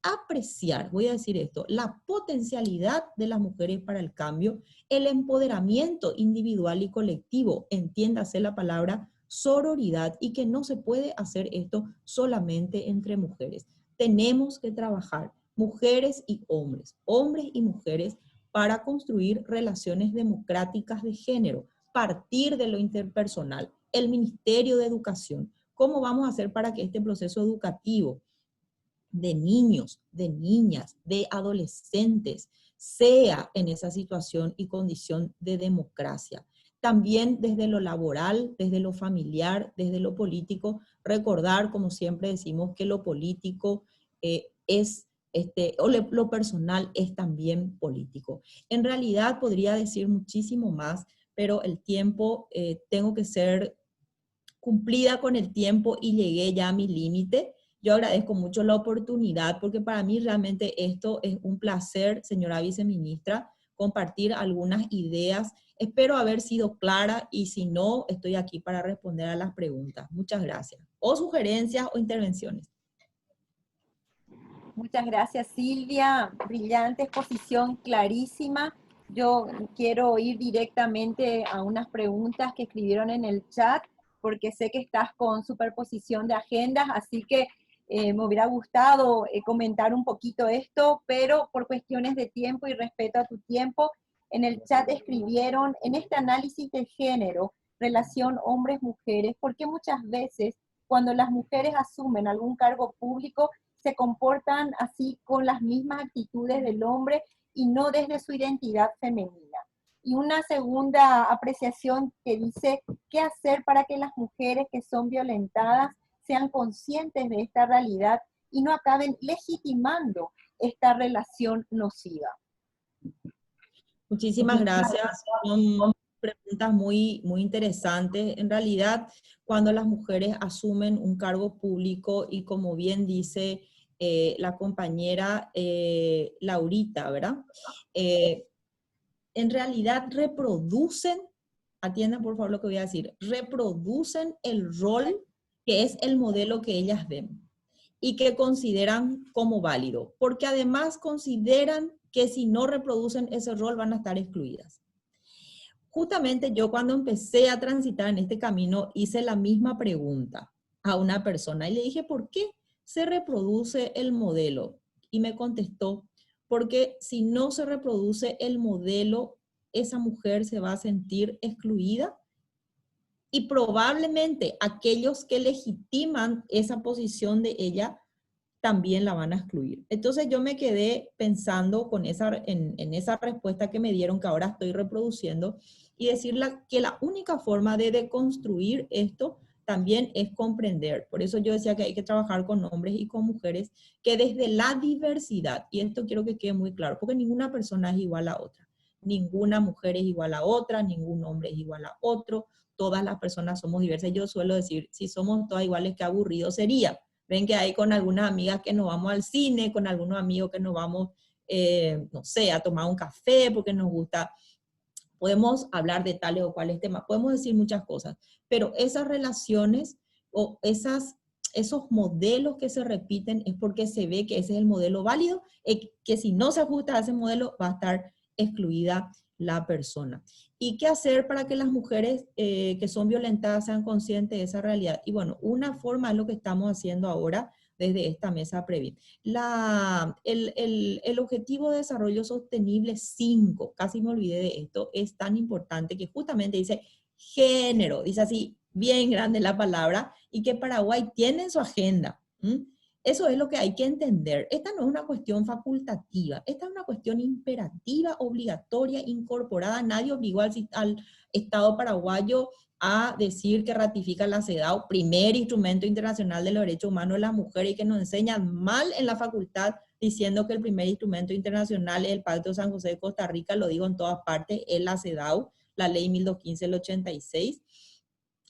apreciar, voy a decir esto, la potencialidad de las mujeres para el cambio, el empoderamiento individual y colectivo, entiéndase la palabra sororidad, y que no se puede hacer esto solamente entre mujeres. Tenemos que trabajar mujeres y hombres y mujeres, para construir relaciones democráticas de género, partir de lo interpersonal, el Ministerio de Educación. ¿Cómo vamos a hacer para que este proceso educativo de niños, de niñas, de adolescentes, sea en esa situación y condición de democracia? También desde lo laboral, desde lo familiar, desde lo político, recordar, como siempre decimos, que lo político lo personal es también político. En realidad podría decir muchísimo más, pero el tiempo, tengo que ser cumplida con el tiempo y llegué ya a mi límite. Yo agradezco mucho la oportunidad porque para mí realmente esto es un placer, señora viceministra, compartir algunas ideas. Espero haber sido clara y si no, estoy aquí para responder a las preguntas. Muchas gracias. O sugerencias o intervenciones. Muchas gracias, Silvia. Brillante exposición, clarísima. Yo quiero ir directamente a unas preguntas que escribieron en el chat, porque sé que estás con superposición de agendas, así que me hubiera gustado comentar un poquito esto, pero por cuestiones de tiempo y respeto a tu tiempo, en el chat escribieron, en este análisis de género, relación hombres-mujeres, porque muchas veces cuando las mujeres asumen algún cargo público, se comportan así con las mismas actitudes del hombre y no desde su identidad femenina. Y una segunda apreciación que dice, ¿qué hacer para que las mujeres que son violentadas sean conscientes de esta realidad y no acaben legitimando esta relación nociva? Muchísimas gracias. Son preguntas muy, muy interesantes. En realidad, cuando las mujeres asumen un cargo público y como bien dice la compañera Laurita, ¿verdad? En realidad reproducen, atiendan por favor lo que voy a decir, reproducen el rol que es el modelo que ellas ven y que consideran como válido, porque además consideran que si no reproducen ese rol van a estar excluidas. Justamente yo cuando empecé a transitar en este camino hice la misma pregunta a una persona y le dije, ¿por qué se reproduce el modelo? Y me contestó, porque si no se reproduce el modelo, esa mujer se va a sentir excluida y probablemente aquellos que legitiman esa posición de ella también la van a excluir. Entonces yo me quedé pensando en esa respuesta que me dieron, que ahora estoy reproduciendo, y decirle que la única forma de deconstruir esto también es comprender. Por eso yo decía que hay que trabajar con hombres y con mujeres, que desde la diversidad, y esto quiero que quede muy claro, porque ninguna persona es igual a otra, ninguna mujer es igual a otra, ningún hombre es igual a otro, todas las personas somos diversas. Yo suelo decir, si somos todas iguales, qué aburrido sería. Ven que hay con algunas amigas que nos vamos al cine, con algunos amigos que nos vamos, no sé, a tomar un café porque nos gusta. Podemos hablar de tales o cuales temas, podemos decir muchas cosas, pero esas relaciones o esos modelos que se repiten es porque se ve que ese es el modelo válido, que si no se ajusta a ese modelo va a estar excluida la persona. ¿Y qué hacer para que las mujeres que son violentadas sean conscientes de esa realidad? Y bueno, una forma es lo que estamos haciendo ahora desde esta mesa previa. El Objetivo de Desarrollo Sostenible 5, casi me olvidé de esto, es tan importante que justamente dice género, dice así, bien grande la palabra, y que Paraguay tiene en su agenda. Eso es lo que hay que entender. Esta no es una cuestión facultativa, esta es una cuestión imperativa, obligatoria, incorporada. Nadie obligó al Estado paraguayo a decir que ratifica la CEDAW, primer instrumento internacional de los derechos humanos de la mujer, y que nos enseñan mal en la facultad diciendo que el primer instrumento internacional es el Pacto de San José de Costa Rica, lo digo en todas partes, es la CEDAW, la ley 1215 del 86.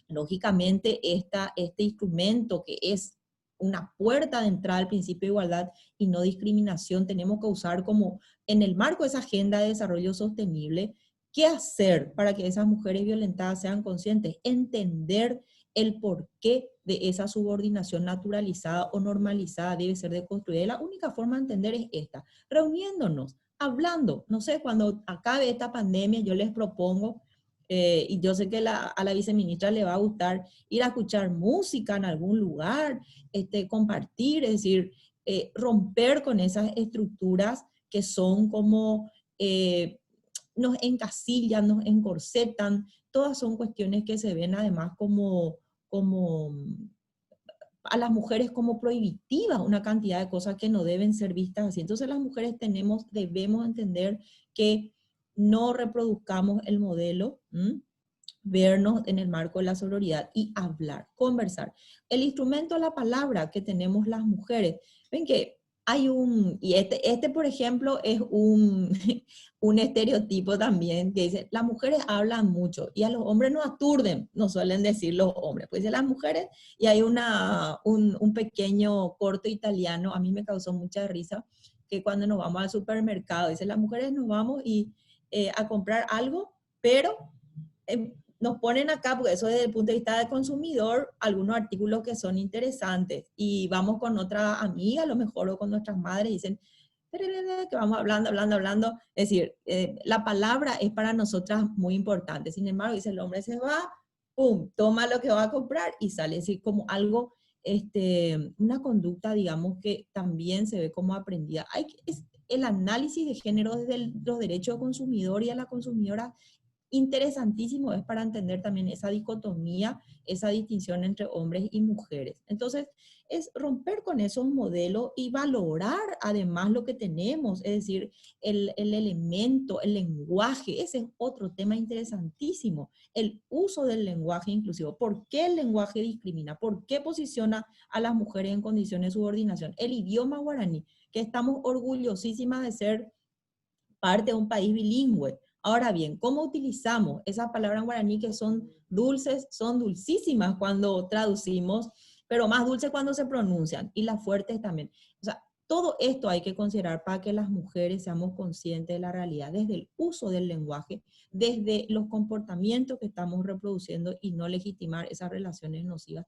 Lógicamente, este instrumento que es una puerta de entrada al principio de igualdad y no discriminación, tenemos que usar como en el marco de esa agenda de desarrollo sostenible. ¿Qué hacer para que esas mujeres violentadas sean conscientes? Entender el porqué de esa subordinación naturalizada o normalizada debe ser deconstruida. Y la única forma de entender es esta, reuniéndonos, hablando. No sé, cuando acabe esta pandemia yo les propongo, y yo sé que a la viceministra le va a gustar ir a escuchar música en algún lugar, compartir, es decir, romper con esas estructuras que son como nos encasillan, nos encorsetan, todas son cuestiones que se ven además como a las mujeres como prohibitivas, una cantidad de cosas que no deben ser vistas así. Entonces las mujeres debemos entender que no reproduzcamos el modelo, vernos en el marco de la sororidad y hablar, conversar. El instrumento de la palabra que tenemos las mujeres, ven que hay y este por ejemplo es un estereotipo también que dice, las mujeres hablan mucho y a los hombres no aturden, nos suelen decir los hombres, pues dicen las mujeres, y hay un pequeño corto italiano, a mí me causó mucha risa, que cuando nos vamos al supermercado, dice, las mujeres nos vamos a comprar algo, pero nos ponen acá, porque eso desde el punto de vista del consumidor, algunos artículos que son interesantes, y vamos con otra amiga, a lo mejor, o con nuestras madres, y dicen, que vamos hablando, es decir, la palabra es para nosotras muy importante, sin embargo, dice, el hombre se va, pum, toma lo que va a comprar y sale, así como algo, una conducta, digamos, que también se ve como aprendida. El análisis de género desde los derechos del consumidor y a la consumidora interesantísimo es para entender también esa dicotomía, esa distinción entre hombres y mujeres. Entonces, es romper con esos modelos y valorar además lo que tenemos, es decir, el elemento, el lenguaje, ese es otro tema interesantísimo, el uso del lenguaje inclusivo. ¿Por qué el lenguaje discrimina? ¿Por qué posiciona a las mujeres en condiciones de subordinación? El idioma guaraní, que estamos orgullosísimas de ser parte de un país bilingüe. Ahora bien, ¿cómo utilizamos esas palabras en guaraní que son dulces, son dulcísimas cuando traducimos, pero más dulces cuando se pronuncian, y las fuertes también? O sea, todo esto hay que considerar para que las mujeres seamos conscientes de la realidad, desde el uso del lenguaje, desde los comportamientos que estamos reproduciendo y no legitimar esas relaciones nocivas.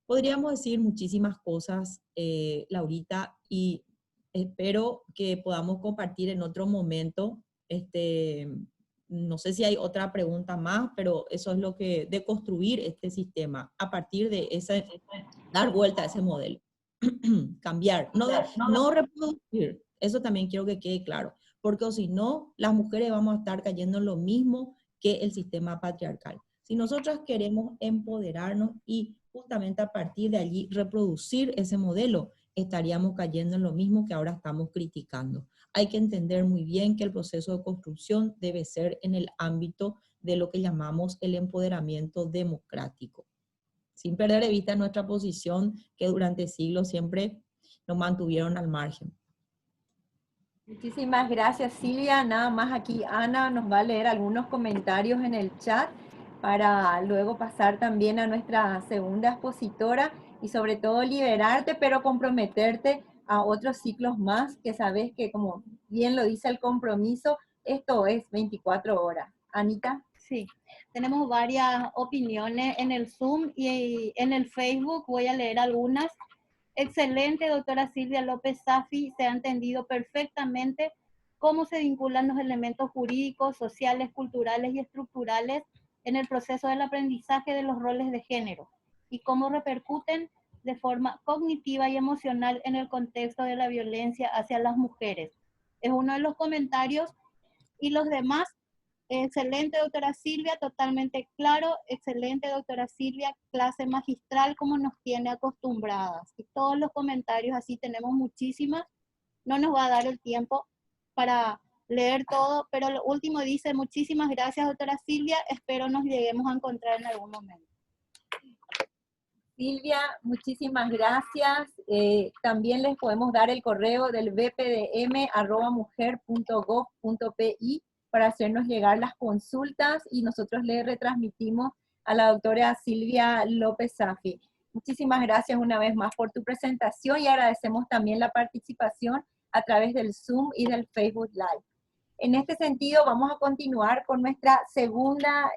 Podríamos decir muchísimas cosas, Laurita, y espero que podamos compartir en otro momento. No sé si hay otra pregunta más, pero eso es lo que, de construir este sistema a partir de dar vuelta a ese modelo. Cambiar, no reproducir. Eso también quiero que quede claro, porque si no, las mujeres vamos a estar cayendo en lo mismo que el sistema patriarcal. Si nosotras queremos empoderarnos y justamente a partir de allí reproducir ese modelo, estaríamos cayendo en lo mismo que ahora estamos criticando. Hay que entender muy bien que el proceso de construcción debe ser en el ámbito de lo que llamamos el empoderamiento democrático, sin perder de vista nuestra posición que durante siglos siempre nos mantuvieron al margen. Muchísimas gracias, Silvia. Nada más aquí Ana nos va a leer algunos comentarios en el chat para luego pasar también a nuestra segunda expositora y sobre todo liberarte, pero comprometerte a otros ciclos más, que sabes que como bien lo dice el compromiso, esto es 24 horas. Anita. Sí, tenemos varias opiniones en el Zoom y en el Facebook, voy a leer algunas. Excelente, doctora Silvia López Safi, se ha entendido perfectamente cómo se vinculan los elementos jurídicos, sociales, culturales y estructurales en el proceso del aprendizaje de los roles de género y cómo repercuten de forma cognitiva y emocional en el contexto de la violencia hacia las mujeres. Es uno de los comentarios, y los demás: excelente, doctora Silvia, totalmente claro. Excelente, doctora Silvia, clase magistral como nos tiene acostumbradas. Y todos los comentarios así, tenemos muchísimas. No nos va a dar el tiempo para leer todo, pero lo último dice: muchísimas gracias, doctora Silvia, espero nos lleguemos a encontrar en algún momento. Silvia, muchísimas gracias. También les podemos dar el correo del bpdm@mujer.gov.pi para hacernos llegar las consultas y nosotros le retransmitimos a la doctora Silvia López Safi. Muchísimas gracias una vez más por tu presentación y agradecemos también la participación a través del Zoom y del Facebook Live. En este sentido, vamos a continuar con nuestra segunda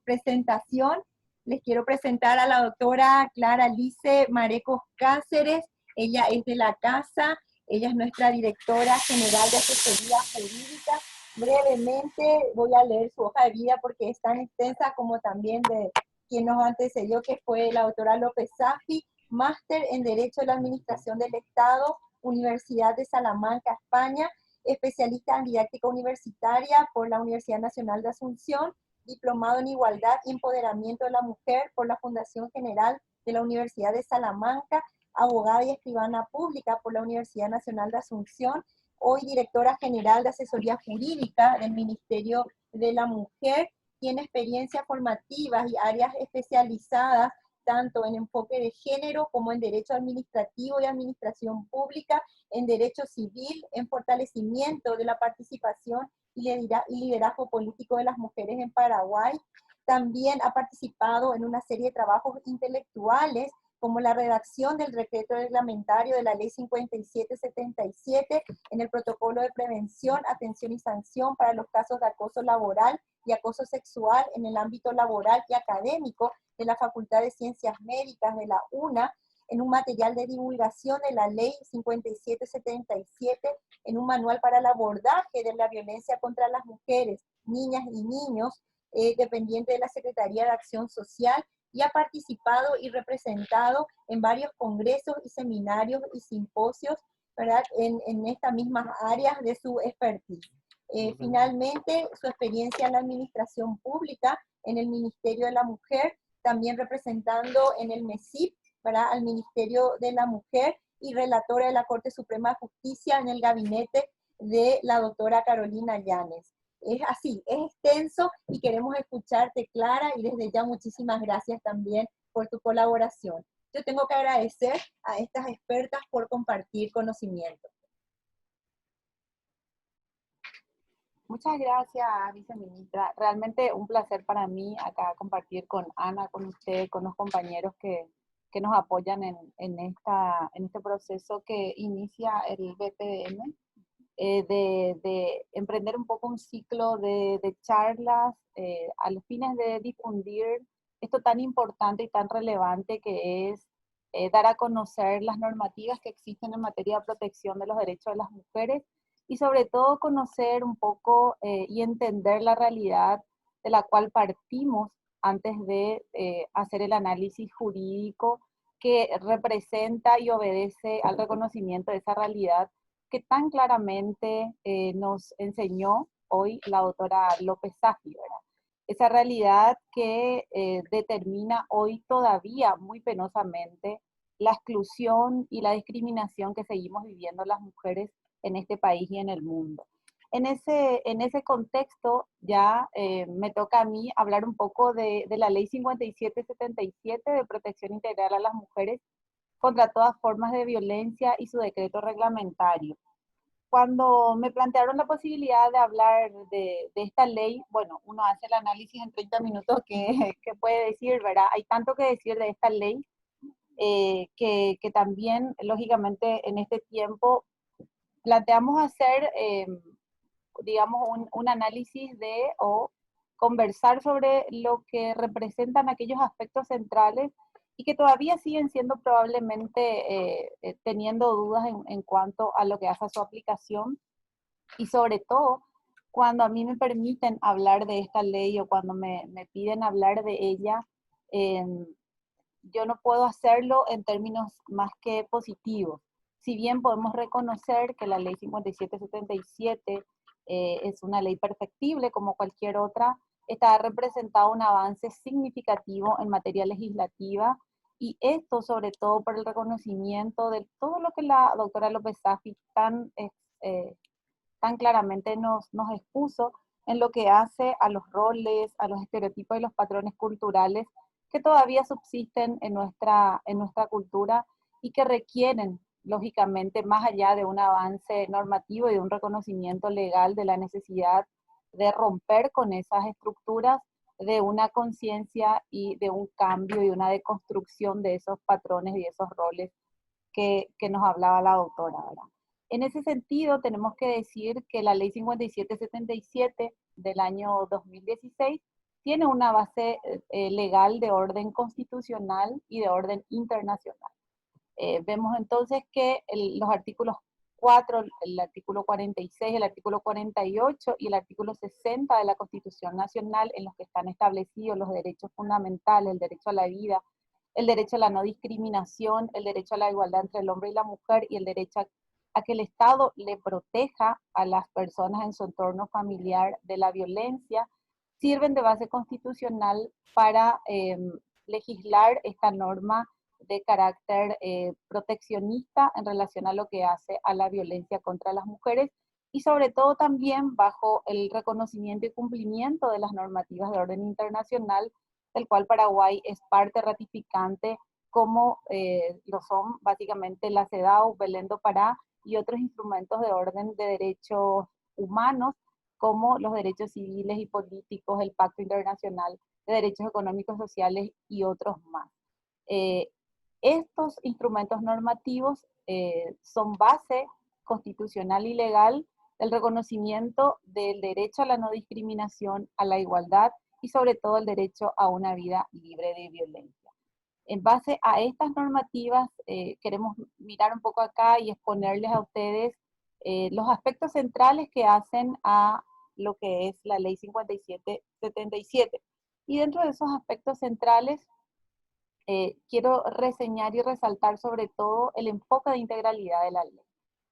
presentación. Les quiero presentar a la doctora Clara Lice Marecos Cáceres. Ella es de la casa, ella es nuestra directora general de asesoría jurídica. Brevemente voy a leer su hoja de vida porque es tan extensa como también de quien nos antecedió, que fue la doctora López Safi. máster en Derecho de la Administración del Estado, Universidad de Salamanca, España, especialista en didáctica universitaria por la Universidad Nacional de Asunción, diplomado en Igualdad y Empoderamiento de la Mujer por la Fundación General de la Universidad de Salamanca, abogada y escribana pública por la Universidad Nacional de Asunción, hoy directora general de asesoría jurídica del Ministerio de la Mujer, tiene experiencias formativas y áreas especializadas tanto en enfoque de género como en derecho administrativo y administración pública, en derecho civil, en fortalecimiento de la participación y liderazgo político de las mujeres en Paraguay. También ha participado en una serie de trabajos intelectuales como la redacción del decreto reglamentario de la Ley 5777 en el protocolo de prevención, atención y sanción para los casos de acoso laboral y acoso sexual en el ámbito laboral y académico de la Facultad de Ciencias Médicas de la UNA, en un material de divulgación de la Ley 5777, en un manual para el abordaje de la violencia contra las mujeres, niñas y niños, dependiente de la Secretaría de Acción Social, y ha participado y representado en varios congresos y seminarios y simposios, ¿verdad?, en estas mismas áreas de su expertise. Finalmente, su experiencia en la administración pública, en el Ministerio de la Mujer, también representando en el MESIP, ¿verdad?, al Ministerio de la Mujer, y relatora de la Corte Suprema de Justicia en el gabinete de la doctora Carolina Llanes. Es así, es extenso y queremos escucharte, Clara, y desde ya muchísimas gracias también por tu colaboración. Yo tengo que agradecer a estas expertas por compartir conocimiento. Muchas gracias, viceministra. Realmente un placer para mí acá compartir con Ana, con usted, con los compañeros que nos apoyan en este proceso que inicia el BPM, de emprender un poco un ciclo de charlas a los fines de difundir esto tan importante y tan relevante que es dar a conocer las normativas que existen en materia de protección de los derechos de las mujeres, y sobre todo conocer un poco y entender la realidad de la cual partimos antes de hacer el análisis jurídico que representa y obedece al reconocimiento de esa realidad que tan claramente nos enseñó hoy la doctora López Safi, ¿verdad? Esa realidad que determina hoy todavía muy penosamente la exclusión y la discriminación que seguimos viviendo las mujeres en este país y en el mundo. En ese contexto ya me toca a mí hablar un poco de la Ley 5777 de protección integral a las mujeres contra todas formas de violencia y su decreto reglamentario. Cuando me plantearon la posibilidad de hablar de esta ley, bueno, uno hace el análisis en 30 minutos que puede decir, ¿verdad? Hay tanto que decir de esta ley que también, lógicamente, en este tiempo planteamos hacer, digamos, un análisis o conversar sobre lo que representan aquellos aspectos centrales y que todavía siguen siendo probablemente teniendo dudas en cuanto a lo que hace a su aplicación, y sobre todo cuando a mí me permiten hablar de esta ley o cuando me piden hablar de ella, yo no puedo hacerlo en términos más que positivos. Si bien podemos reconocer que la ley 5777 es una ley perfectible como cualquier otra, esta ha representado un avance significativo en materia legislativa, y esto sobre todo por el reconocimiento de todo lo que la doctora López Safi tan claramente nos expuso en lo que hace a los roles, a los estereotipos y los patrones culturales que todavía subsisten en nuestra cultura y que requieren, lógicamente, más allá de un avance normativo y de un reconocimiento legal de la necesidad de romper con esas estructuras, de una conciencia y de un cambio y una deconstrucción de esos patrones y de esos roles que nos hablaba la doctora, ¿verdad? En ese sentido, tenemos que decir que la ley 5777 del año 2016 tiene una base legal de orden constitucional y de orden internacional. Vemos entonces que los artículos 4, el artículo 46, el artículo 48 y el artículo 60 de la Constitución Nacional, en los que están establecidos los derechos fundamentales, el derecho a la vida, el derecho a la no discriminación, el derecho a la igualdad entre el hombre y la mujer y el derecho a que el Estado le proteja a las personas en su entorno familiar de la violencia, sirven de base constitucional para legislar esta norma de carácter proteccionista en relación a lo que hace a la violencia contra las mujeres y sobre todo también bajo el reconocimiento y cumplimiento de las normativas de orden internacional, del cual Paraguay es parte ratificante, como lo son básicamente la CEDAW, Belén do Pará y otros instrumentos de orden de derechos humanos, como los derechos civiles y políticos, el Pacto Internacional de Derechos Económicos, Sociales y otros más. Estos instrumentos normativos son base constitucional y legal del reconocimiento del derecho a la no discriminación, a la igualdad y sobre todo el derecho a una vida libre de violencia. En base a estas normativas, queremos mirar un poco acá y exponerles a ustedes los aspectos centrales que hacen a lo que es la Ley 5777. Y dentro de esos aspectos centrales, quiero reseñar y resaltar sobre todo el enfoque de integralidad de la ley.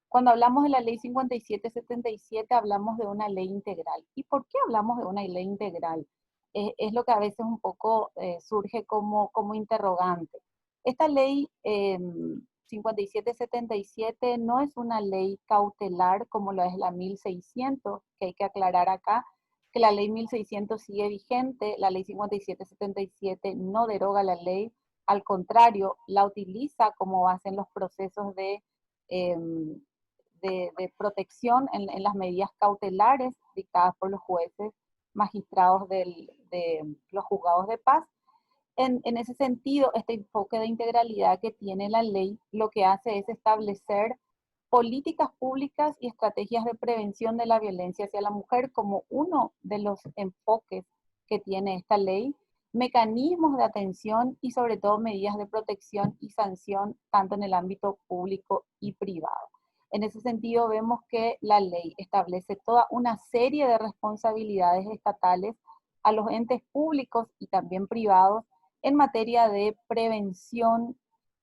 Cuando hablamos de la Ley 5777, hablamos de una ley integral. ¿Y por qué hablamos de una ley integral? Es lo que a veces un poco surge como interrogante. Esta ley 5777 no es una ley cautelar como lo es la 1600, que hay que aclarar acá, que la ley 1600 sigue vigente, la ley 5777 no deroga la ley, al contrario, la utiliza como base en los procesos de protección en las medidas cautelares dictadas por los jueces, magistrados de los juzgados de paz. En ese sentido, este enfoque de integralidad que tiene la ley lo que hace es establecer políticas públicas y estrategias de prevención de la violencia hacia la mujer como uno de los enfoques que tiene esta ley, mecanismos de atención y sobre todo medidas de protección y sanción tanto en el ámbito público y privado. En ese sentido vemos que la ley establece toda una serie de responsabilidades estatales a los entes públicos y también privados en materia de prevención,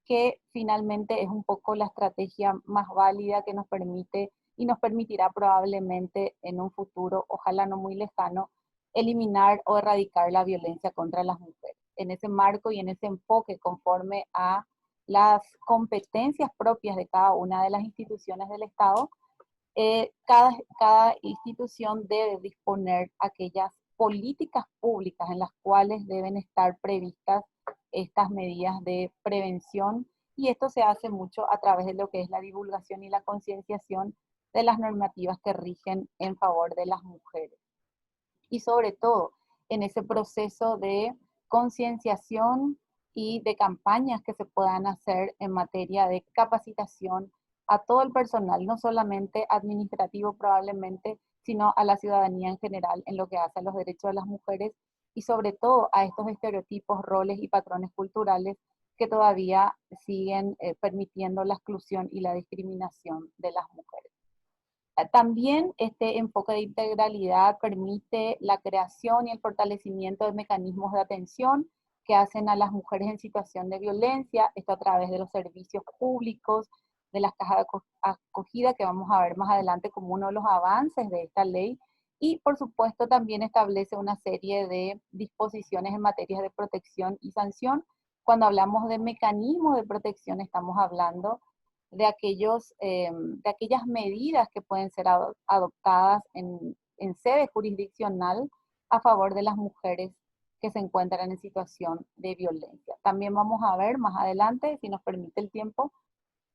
que finalmente es un poco la estrategia más válida que nos permite y nos permitirá probablemente en un futuro, ojalá no muy lejano, eliminar o erradicar la violencia contra las mujeres. En ese marco y en ese enfoque, conforme a las competencias propias de cada una de las instituciones del Estado, cada institución debe disponer aquellas políticas públicas en las cuales deben estar previstas estas medidas de prevención, y esto se hace mucho a través de lo que es la divulgación y la concienciación de las normativas que rigen en favor de las mujeres. Y sobre todo en ese proceso de concienciación y de campañas que se puedan hacer en materia de capacitación a todo el personal, no solamente administrativo probablemente, sino a la ciudadanía en general en lo que hace a los derechos de las mujeres y sobre todo a estos estereotipos, roles y patrones culturales que todavía siguen permitiendo la exclusión y la discriminación de las mujeres. También este enfoque de integralidad permite la creación y el fortalecimiento de mecanismos de atención que hacen a las mujeres en situación de violencia, esto a través de los servicios públicos, de las cajas de acogida, que vamos a ver más adelante como uno de los avances de esta ley, y por supuesto también establece una serie de disposiciones en materia de protección y sanción. Cuando hablamos de mecanismos de protección estamos hablando de aquellas medidas que pueden ser adoptadas en sede jurisdiccional a favor de las mujeres que se encuentran en situación de violencia. También vamos a ver más adelante, si nos permite el tiempo,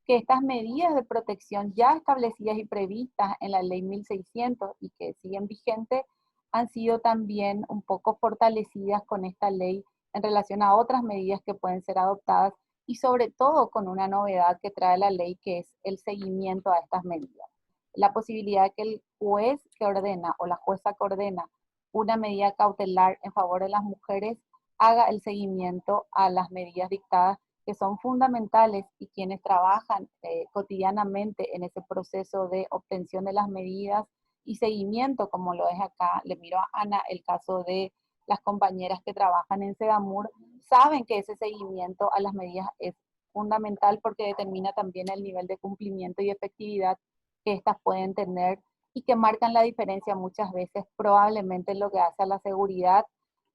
que estas medidas de protección ya establecidas y previstas en la ley 1600 y que siguen vigentes, han sido también un poco fortalecidas con esta ley en relación a otras medidas que pueden ser adoptadas y sobre todo con una novedad que trae la ley, que es el seguimiento a estas medidas. La posibilidad de que el juez que ordena o la jueza que ordena una medida cautelar en favor de las mujeres haga el seguimiento a las medidas dictadas, que son fundamentales, y quienes trabajan cotidianamente en ese proceso de obtención de las medidas y seguimiento, como lo es acá, le miro a Ana, el caso de las compañeras que trabajan en Sedamur, saben que ese seguimiento a las medidas es fundamental porque determina también el nivel de cumplimiento y efectividad que éstas pueden tener y que marcan la diferencia muchas veces probablemente en lo que hace a la seguridad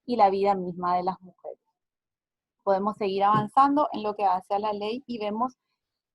y la vida misma de las mujeres. Podemos seguir avanzando en lo que hace a la ley y vemos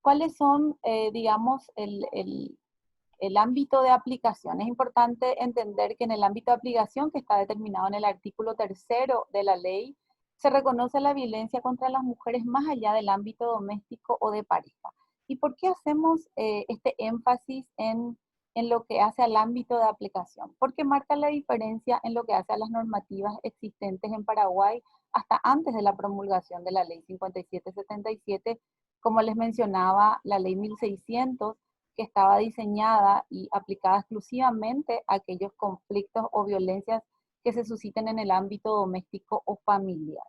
cuáles son, digamos, el ámbito de aplicación. Es importante entender que en el ámbito de aplicación que está determinado en el artículo 3º de la ley, se reconoce la violencia contra las mujeres más allá del ámbito doméstico o de pareja. ¿Y por qué hacemos este énfasis en lo que hace al ámbito de aplicación? Porque marca la diferencia en lo que hace a las normativas existentes en Paraguay hasta antes de la promulgación de la ley 5777, como les mencionaba, la ley 1600, que estaba diseñada y aplicada exclusivamente a aquellos conflictos o violencias que se susciten en el ámbito doméstico o familiar.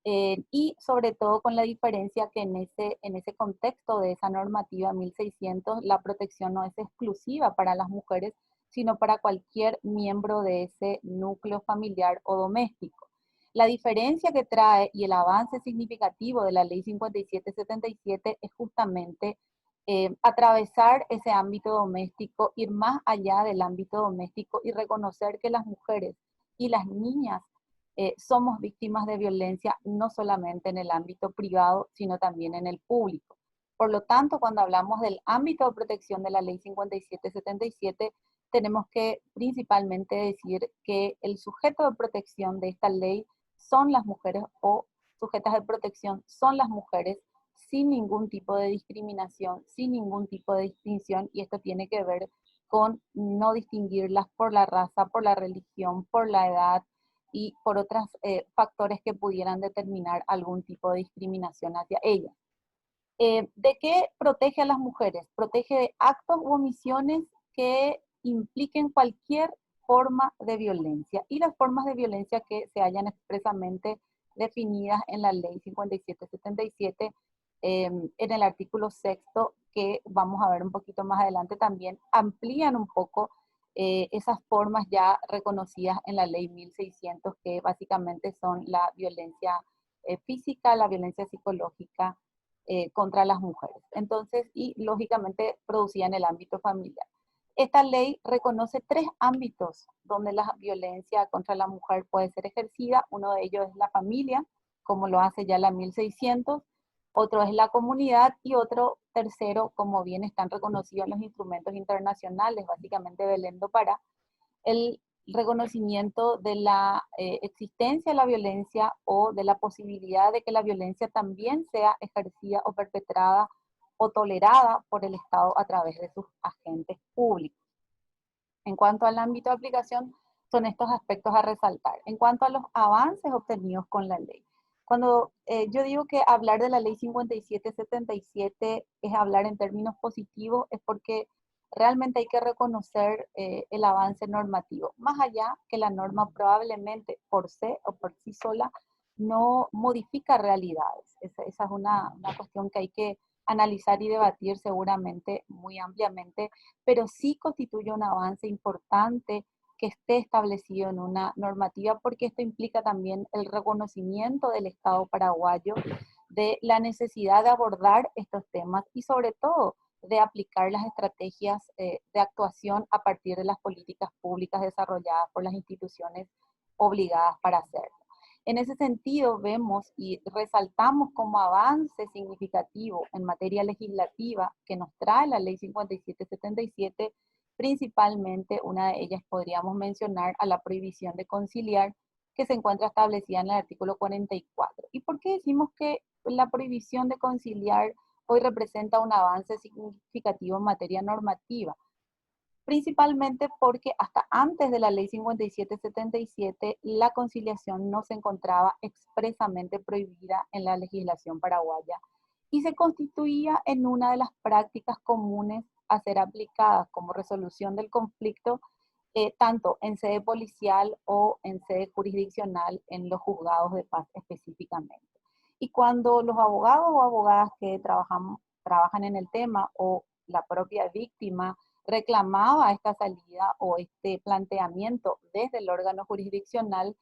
Y sobre todo con la diferencia que en ese contexto de esa normativa 1600, la protección no es exclusiva para las mujeres, sino para cualquier miembro de ese núcleo familiar o doméstico. La diferencia que trae y el avance significativo de la ley 5777 es justamente atravesar ese ámbito doméstico, ir más allá del ámbito doméstico y reconocer que las mujeres y las niñas somos víctimas de violencia no solamente en el ámbito privado, sino también en el público. Por lo tanto, cuando hablamos del ámbito de protección de la ley 5777, tenemos que principalmente decir que el sujeto de protección de esta ley son las mujeres, o sujetas de protección son las mujeres, sin ningún tipo de discriminación, sin ningún tipo de distinción, y esto tiene que ver con no distinguirlas por la raza, por la religión, por la edad y por otros factores que pudieran determinar algún tipo de discriminación hacia ellas. ¿De qué protege a las mujeres? Protege de actos u omisiones que impliquen cualquier forma de violencia, y las formas de violencia que se hayan expresamente definidas en la ley 5777, en el artículo 6º, que vamos a ver un poquito más adelante también, amplían un poco esas formas ya reconocidas en la ley 1600, que básicamente son la violencia física, la violencia psicológica contra las mujeres. Entonces, y lógicamente producida en el ámbito familiar. Esta ley reconoce 3 ámbitos donde la violencia contra la mujer puede ser ejercida. Uno de ellos es la familia, como lo hace ya la 1600. Otro es la comunidad y otro tercero, como bien están reconocidos en los instrumentos internacionales, básicamente Belém do Pará, el reconocimiento de la existencia de la violencia o de la posibilidad de que la violencia también sea ejercida o perpetrada o tolerada por el Estado a través de sus agentes públicos. En cuanto al ámbito de aplicación, son estos aspectos a resaltar. En cuanto a los avances obtenidos con la ley, cuando yo digo que hablar de la ley 5777 es hablar en términos positivos, es porque realmente hay que reconocer el avance normativo, más allá que la norma probablemente por sí o por sí sola no modifica realidades. Esa es una cuestión que hay que analizar y debatir seguramente muy ampliamente, pero sí constituye un avance importante que esté establecido en una normativa, porque esto implica también el reconocimiento del Estado paraguayo de la necesidad de abordar estos temas y sobre todo de aplicar las estrategias de actuación a partir de las políticas públicas desarrolladas por las instituciones obligadas para hacerlo. En ese sentido, vemos y resaltamos como avance significativo en materia legislativa que nos trae la ley 5777, principalmente una de ellas podríamos mencionar a la prohibición de conciliar, que se encuentra establecida en el artículo 44. ¿Y por qué decimos que la prohibición de conciliar hoy representa un avance significativo en materia normativa? Principalmente porque hasta antes de la ley 5777 la conciliación no se encontraba expresamente prohibida en la legislación paraguaya y se constituía en una de las prácticas comunes a ser aplicadas como resolución del conflicto, tanto en sede policial o en sede jurisdiccional en los juzgados de paz específicamente. Y cuando los abogados o abogadas que trabajan en el tema o la propia víctima reclamaba esta salida o este planteamiento desde el órgano jurisdiccional,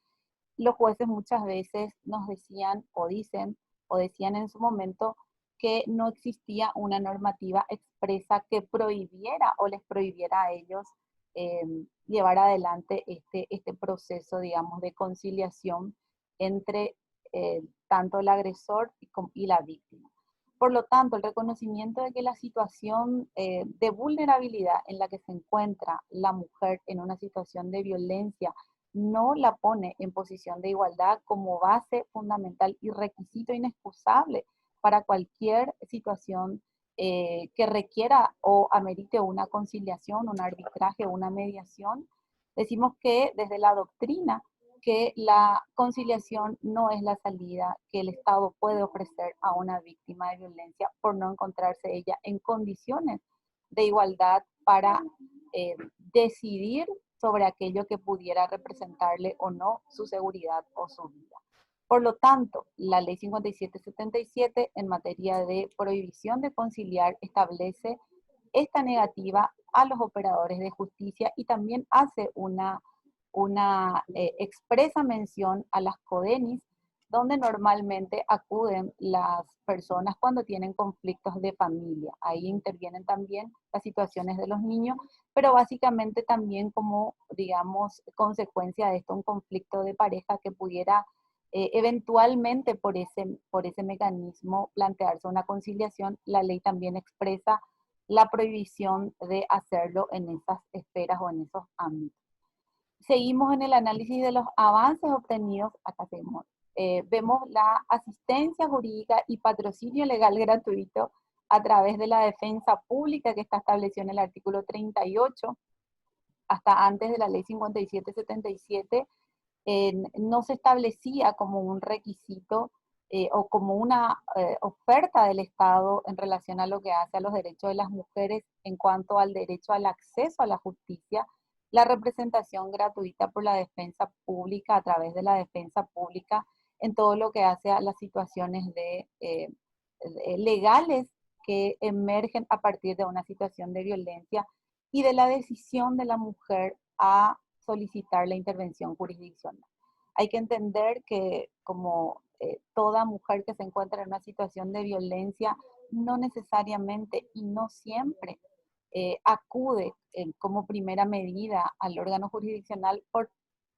los jueces muchas veces nos decían o decían en su momento que no existía una normativa expresa que prohibiera o les prohibiera a ellos llevar adelante este proceso, digamos, de conciliación entre tanto el agresor y la víctima. Por lo tanto, el reconocimiento de que la situación de vulnerabilidad en la que se encuentra la mujer en una situación de violencia no la pone en posición de igualdad como base fundamental y requisito inexcusable para cualquier situación que requiera o amerite una conciliación, un arbitraje o una mediación. Decimos que desde la doctrina que la conciliación no es la salida que el Estado puede ofrecer a una víctima de violencia por no encontrarse ella en condiciones de igualdad para decidir sobre aquello que pudiera representarle o no su seguridad o su vida. Por lo tanto, la Ley 5777 en materia de prohibición de conciliar establece esta negativa a los operadores de justicia y también hace una expresa mención a las CODENIS, donde normalmente acuden las personas cuando tienen conflictos de familia. Ahí intervienen también las situaciones de los niños, pero básicamente también como, digamos, consecuencia de esto, un conflicto de pareja que pudiera eventualmente por ese mecanismo plantearse una conciliación. La ley también expresa la prohibición de hacerlo en esas esferas o en esos ámbitos. Seguimos en el análisis de los avances obtenidos. Acá vemos la asistencia jurídica y patrocinio legal gratuito a través de la defensa pública que está establecido en el artículo 38, hasta antes de la ley 5777, no se establecía como un requisito o como una oferta del Estado en relación a lo que hace a los derechos de las mujeres en cuanto al derecho al acceso a la justicia, la representación gratuita por la defensa pública a través de la defensa pública en todo lo que hace a las situaciones legales que emergen a partir de una situación de violencia y de la decisión de la mujer a solicitar la intervención jurisdiccional. Hay que entender que como toda mujer que se encuentra en una situación de violencia, no necesariamente y no siempre acude como primera medida al órgano jurisdiccional por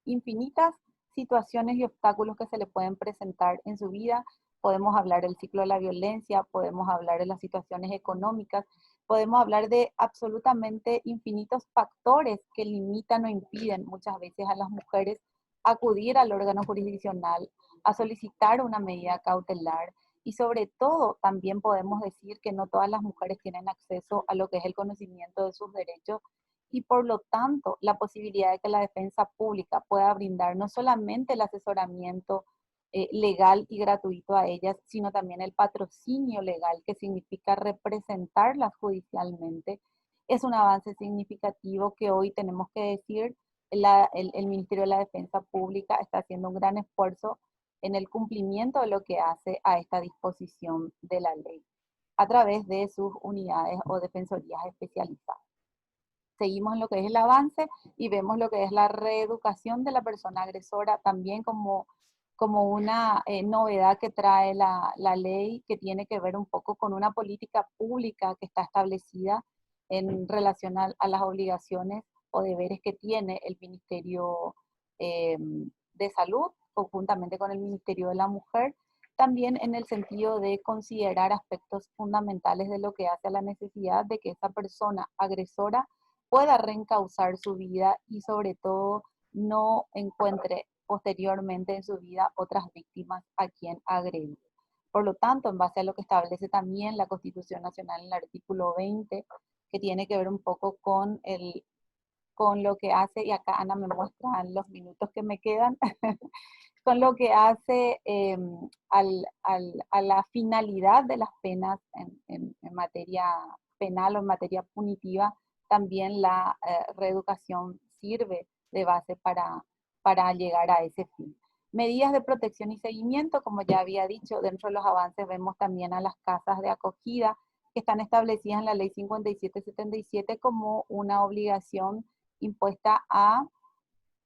infinitas situaciones y obstáculos que se le pueden presentar en su vida. Podemos hablar del ciclo de la violencia, podemos hablar de las situaciones económicas, podemos hablar de absolutamente infinitos factores que limitan o impiden muchas veces a las mujeres acudir al órgano jurisdiccional, a solicitar una medida cautelar. Y sobre todo, también podemos decir que no todas las mujeres tienen acceso a lo que es el conocimiento de sus derechos y por lo tanto la posibilidad de que la defensa pública pueda brindar no solamente el asesoramiento legal y gratuito a ellas, sino también el patrocinio legal, que significa representarlas judicialmente, es un avance significativo que hoy tenemos que decir, el Ministerio de la Defensa Pública está haciendo un gran esfuerzo en el cumplimiento de lo que hace a esta disposición de la ley, a través de sus unidades o defensorías especializadas. Seguimos en lo que es el avance y vemos lo que es la reeducación de la persona agresora también como una novedad que trae la ley, que tiene que ver un poco con una política pública que está establecida en relación a las obligaciones o deberes que tiene el Ministerio de Salud, conjuntamente con el Ministerio de la Mujer, también en el sentido de considerar aspectos fundamentales de lo que hace a la necesidad de que esa persona agresora pueda reencauzar su vida y sobre todo no encuentre posteriormente en su vida otras víctimas a quien agrede. Por lo tanto, en base a lo que establece también la Constitución Nacional en el artículo 20, que tiene que ver un poco con lo que hace, y acá Ana me muestra los minutos que me quedan, con lo que hace a la finalidad de las penas en materia penal o en materia punitiva, también la reeducación sirve de base para llegar a ese fin. Medidas de protección y seguimiento, como ya había dicho, dentro de los avances vemos también a las casas de acogida que están establecidas en la ley 5777 como una obligación impuesta a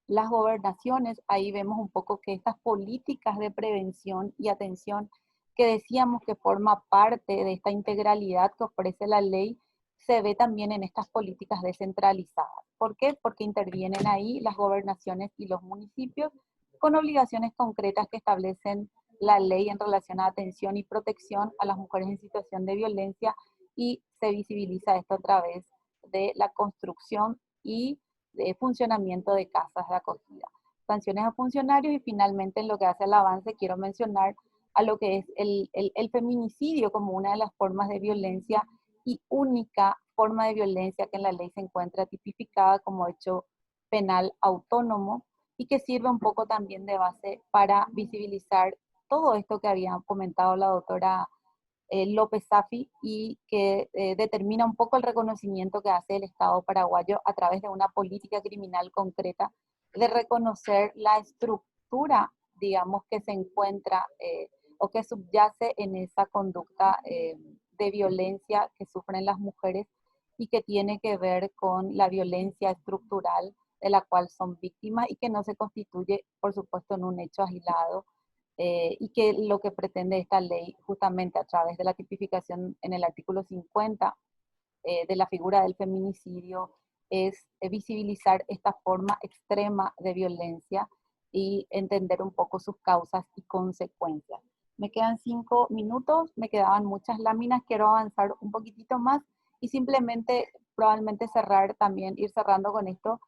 las gobernaciones, ahí vemos un poco que estas políticas de prevención y atención que decíamos que forma parte de esta integralidad que ofrece la ley, se ve también en estas políticas descentralizadas. ¿Por qué? Porque intervienen ahí las gobernaciones y los municipios con obligaciones concretas que establecen la ley en relación a atención y protección a las mujeres en situación de violencia, y se visibiliza esto a través de la construcción y de funcionamiento de casas de acogida. Sanciones a funcionarios, y finalmente en lo que hace al avance quiero mencionar a lo que es el feminicidio como una de las formas de violencia y única forma de violencia que en la ley se encuentra tipificada como hecho penal autónomo, y que sirve un poco también de base para visibilizar todo esto que había comentado la doctora López Safi, y que determina un poco el reconocimiento que hace el Estado paraguayo a través de una política criminal concreta de reconocer la estructura, digamos, que se encuentra o que subyace en esa conducta de violencia que sufren las mujeres, y que tiene que ver con la violencia estructural de la cual son víctimas, y que no se constituye, por supuesto, en un hecho aislado, y que lo que pretende esta ley, justamente a través de la tipificación en el artículo 50 de la figura del feminicidio, es visibilizar esta forma extrema de violencia y entender un poco sus causas y consecuencias. Me quedan 5 minutos, me quedaban muchas láminas, quiero avanzar un poquitito más y simplemente probablemente cerrar también, ir cerrando con esto,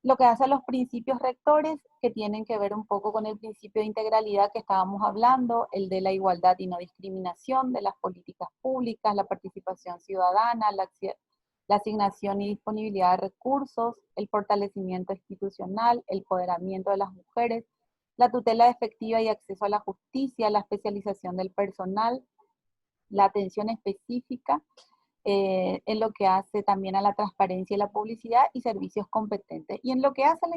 lo que hace a los principios rectores, que tienen que ver un poco con el principio de integralidad que estábamos hablando, el de la igualdad y no discriminación, de las políticas públicas, la participación ciudadana, la asignación y disponibilidad de recursos, el fortalecimiento institucional, el empoderamiento de las mujeres, la tutela efectiva y acceso a la justicia, la especialización del personal, la atención específica, en lo que hace también a la transparencia y la publicidad y servicios competentes. Y en lo que hace a la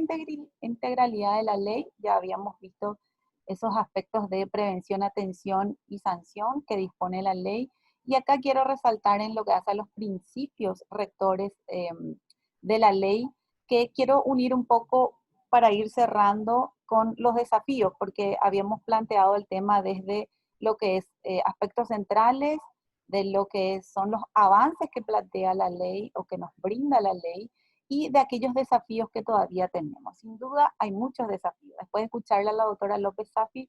integralidad de la ley, ya habíamos visto esos aspectos de prevención, atención y sanción que dispone la ley. Y acá quiero resaltar en lo que hace a los principios rectores de la ley, que quiero unir un poco para ir cerrando con los desafíos, porque habíamos planteado el tema desde lo que es aspectos centrales, de lo que son los avances que plantea la ley o que nos brinda la ley, y de aquellos desafíos que todavía tenemos. Sin duda hay muchos desafíos. Después de escucharle a la doctora López Safi,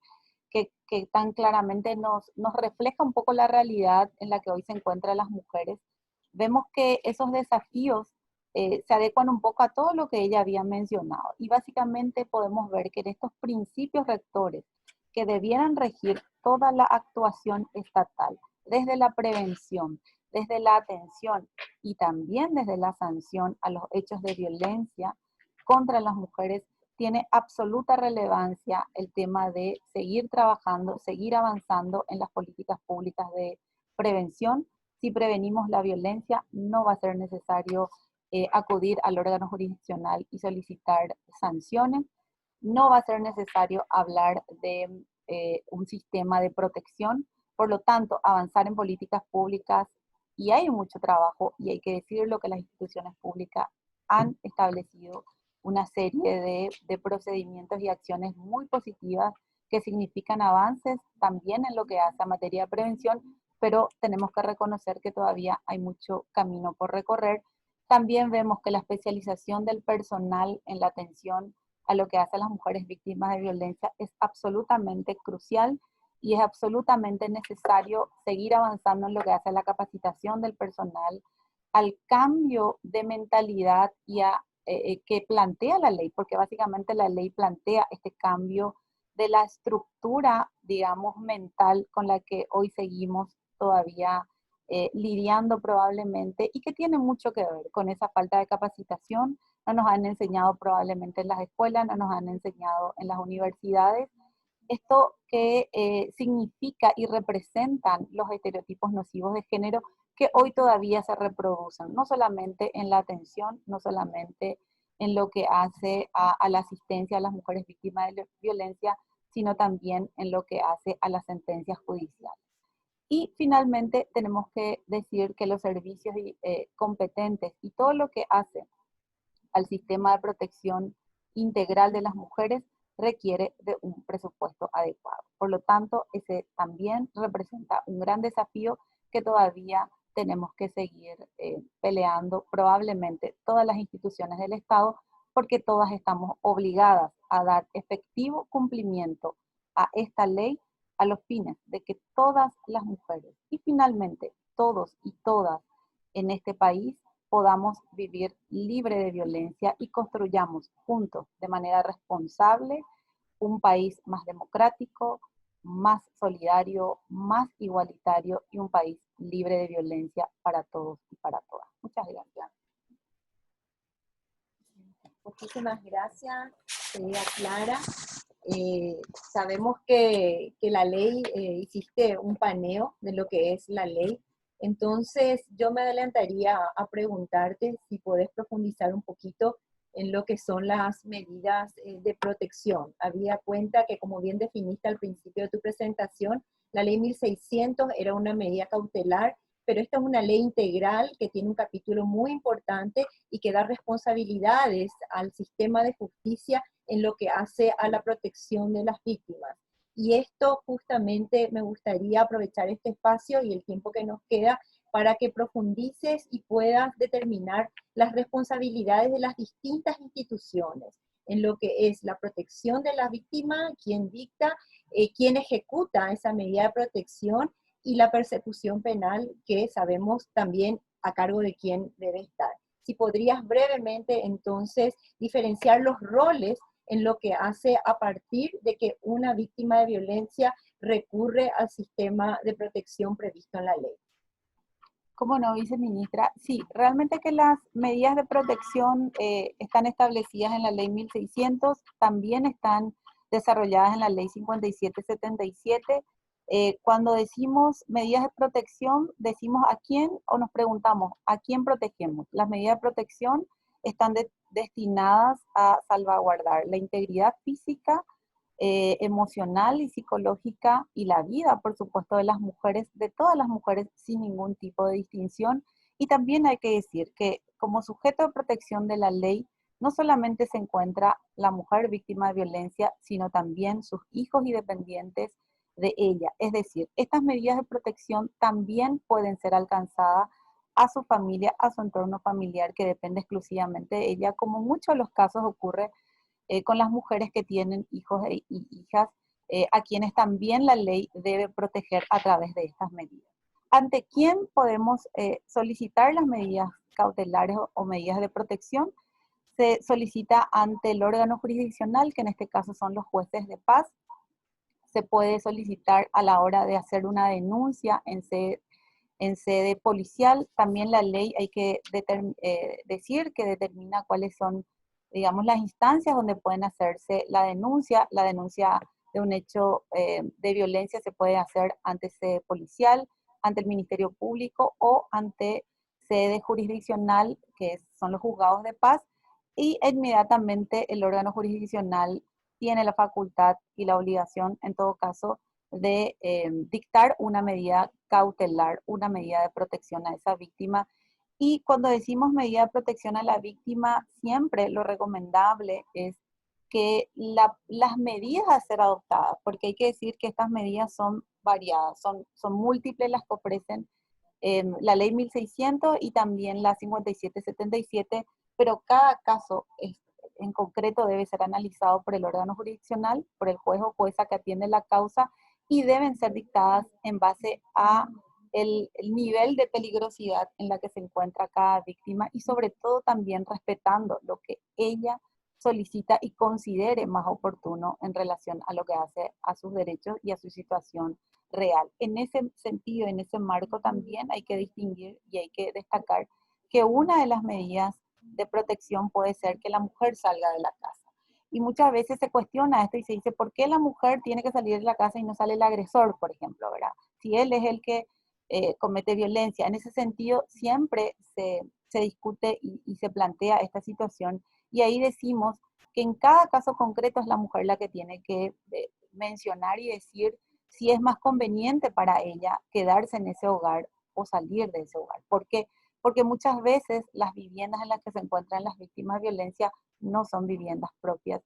que tan claramente nos refleja un poco la realidad en la que hoy se encuentran las mujeres, vemos que esos desafíos se adecuan un poco a todo lo que ella había mencionado. Y básicamente podemos ver que en estos principios rectores que debieran regir toda la actuación estatal, desde la prevención, desde la atención y también desde la sanción a los hechos de violencia contra las mujeres, tiene absoluta relevancia el tema de seguir trabajando, seguir avanzando en las políticas públicas de prevención. Si prevenimos la violencia, no va a ser necesario acudir al órgano jurisdiccional y solicitar sanciones. No va a ser necesario hablar de un sistema de protección. Por lo tanto, avanzar en políticas públicas, y hay mucho trabajo, y hay que decirlo que las instituciones públicas han establecido una serie de procedimientos y acciones muy positivas que significan avances también en lo que hace a materia de prevención, pero tenemos que reconocer que todavía hay mucho camino por recorrer. También vemos que la especialización del personal en la atención a lo que hace a las mujeres víctimas de violencia es absolutamente crucial, y es absolutamente necesario seguir avanzando en lo que hace a la capacitación del personal, al cambio de mentalidad y que plantea la ley, porque básicamente la ley plantea este cambio de la estructura, digamos, mental con la que hoy seguimos todavía lidiando probablemente, y que tiene mucho que ver con esa falta de capacitación. No nos han enseñado probablemente en las escuelas, no nos han enseñado en las universidades, esto que significa y representan los estereotipos nocivos de género que hoy todavía se reproducen, no solamente en la atención, no solamente en lo que hace a la asistencia a las mujeres víctimas de violencia, sino también en lo que hace a las sentencias judiciales. Y finalmente tenemos que decir que los servicios competentes y todo lo que hace al sistema de protección integral de las mujeres requiere de un presupuesto adecuado. Por lo tanto, ese también representa un gran desafío que todavía tenemos que seguir peleando, probablemente todas las instituciones del Estado, porque todas estamos obligadas a dar efectivo cumplimiento a esta ley a los fines de que todas las mujeres y finalmente todos y todas en este país podamos vivir libre de violencia y construyamos juntos de manera responsable un país más democrático, más solidario, más igualitario y un país libre de violencia para todos y para todas. Muchas gracias. Muchísimas gracias, querida Clara. Sabemos que la ley, hiciste un paneo de lo que es la ley, entonces yo me adelantaría a preguntarte si podés profundizar un poquito en lo que son las medidas de protección. Había cuenta que, como bien definiste al principio de tu presentación, la ley 1600 era una medida cautelar, pero esta es una ley integral que tiene un capítulo muy importante y que da responsabilidades al sistema de justicia en lo que hace a la protección de las víctimas. Y esto justamente me gustaría aprovechar este espacio y el tiempo que nos queda para que profundices y puedas determinar las responsabilidades de las distintas instituciones en lo que es la protección de la víctima, quién dicta, quién ejecuta esa medida de protección y la persecución penal que sabemos también a cargo de quién debe estar. Si podrías brevemente entonces diferenciar los roles en lo que hace a partir de que una víctima de violencia recurre al sistema de protección previsto en la ley. ¿Cómo no, viceministra? Sí, realmente que las medidas de protección están establecidas en la ley 1600, también están desarrolladas en la ley 5777. Cuando decimos medidas de protección, decimos a quién o nos preguntamos a quién protegemos. Las medidas de protección están destinadas a salvaguardar la integridad física, emocional y psicológica y la vida, por supuesto, de las mujeres, de todas las mujeres, sin ningún tipo de distinción. Y también hay que decir que como sujeto de protección de la ley, no solamente se encuentra la mujer víctima de violencia, sino también sus hijos y dependientes de ella. Es decir, estas medidas de protección también pueden ser alcanzadas a su familia, a su entorno familiar, que depende exclusivamente de ella, como en muchos de los casos ocurre con las mujeres que tienen hijos y hijas, a quienes también la ley debe proteger a través de estas medidas. ¿Ante quién podemos solicitar las medidas cautelares o medidas de protección? Se solicita ante el órgano jurisdiccional, que en este caso son los jueces de paz. Se puede solicitar a la hora de hacer una denuncia en sede policial. También la ley hay que decir que determina cuáles son, digamos, las instancias donde pueden hacerse la denuncia. La denuncia de un hecho de violencia se puede hacer ante sede policial, ante el Ministerio Público o ante sede jurisdiccional, que son los juzgados de paz, y inmediatamente el órgano jurisdiccional tiene la facultad y la obligación, en todo caso, de dictar una medida cautelar, una medida de protección a esa víctima. Y cuando decimos medida de protección a la víctima, siempre lo recomendable es que las medidas a ser adoptadas, porque hay que decir que estas medidas son variadas, son múltiples las que ofrecen la ley 1600 y también la 5777, pero cada caso en concreto debe ser analizado por el órgano jurisdiccional, por el juez o jueza que atiende la causa, y deben ser dictadas en base a el nivel de peligrosidad en la que se encuentra cada víctima y sobre todo también respetando lo que ella solicita y considere más oportuno en relación a lo que hace a sus derechos y a su situación real. En ese sentido, en ese marco también hay que distinguir y hay que destacar que una de las medidas de protección puede ser que la mujer salga de la casa. Y muchas veces se cuestiona esto y se dice, ¿por qué la mujer tiene que salir de la casa y no sale el agresor, por ejemplo, ¿verdad? Si él es el que comete violencia. En ese sentido, siempre se discute y se plantea esta situación. Y ahí decimos que en cada caso concreto es la mujer la que tiene que mencionar y decir si es más conveniente para ella quedarse en ese hogar o salir de ese hogar. ¿Por qué? porque muchas veces las viviendas en las que se encuentran las víctimas de violencia no son viviendas propias.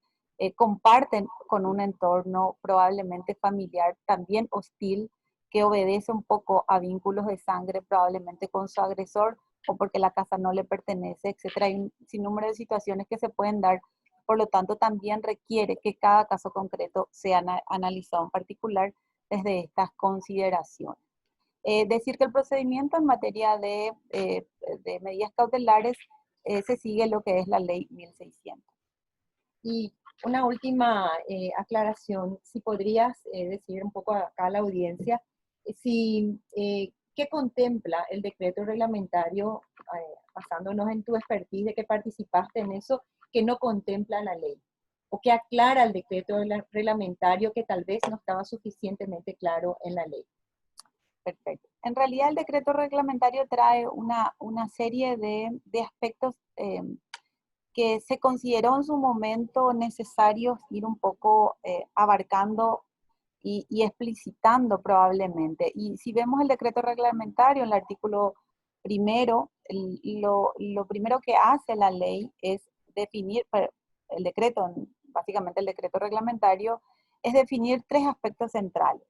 Comparten con un entorno probablemente familiar también hostil, que obedece un poco a vínculos de sangre, probablemente con su agresor, o porque la casa no le pertenece, etcétera. Hay un sinnúmero de situaciones que se pueden dar, por lo tanto también requiere que cada caso concreto sea analizado en particular desde estas consideraciones. Decir que el procedimiento en materia de medidas cautelares se sigue lo que es la ley 1600. Y una última aclaración, si podrías decir un poco acá a la audiencia, ¿qué contempla el decreto reglamentario, basándonos en tu expertise de que participaste en eso, que no contempla la ley? ¿O que aclara el decreto reglamentario que tal vez no estaba suficientemente claro en la ley? Perfecto. En realidad el decreto reglamentario trae una serie de aspectos que se consideró en su momento necesarios ir un poco abarcando y explicitando probablemente. Y si vemos el decreto reglamentario, en el artículo primero, lo primero que hace la ley es definir, el decreto, básicamente el decreto reglamentario, es definir tres aspectos centrales.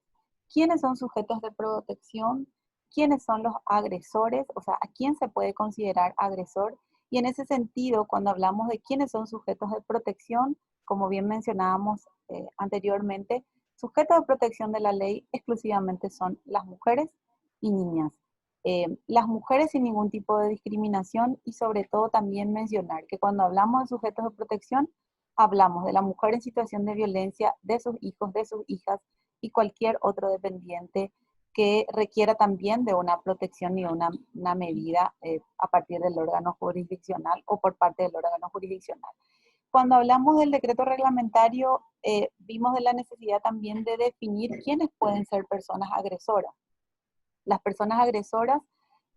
¿Quiénes son sujetos de protección? ¿Quiénes son los agresores? O sea, ¿a quién se puede considerar agresor? Y en ese sentido, cuando hablamos de quiénes son sujetos de protección, como bien mencionábamos anteriormente, sujetos de protección de la ley exclusivamente son las mujeres y niñas. Las mujeres sin ningún tipo de discriminación, y sobre todo también mencionar que cuando hablamos de sujetos de protección, hablamos de la mujer en situación de violencia, de sus hijos, de sus hijas y cualquier otro dependiente que requiera también de una protección y una medida a partir del órgano jurisdiccional o por parte del órgano jurisdiccional. Cuando hablamos del decreto reglamentario, vimos de la necesidad también de definir quiénes pueden ser personas agresoras. Las personas agresoras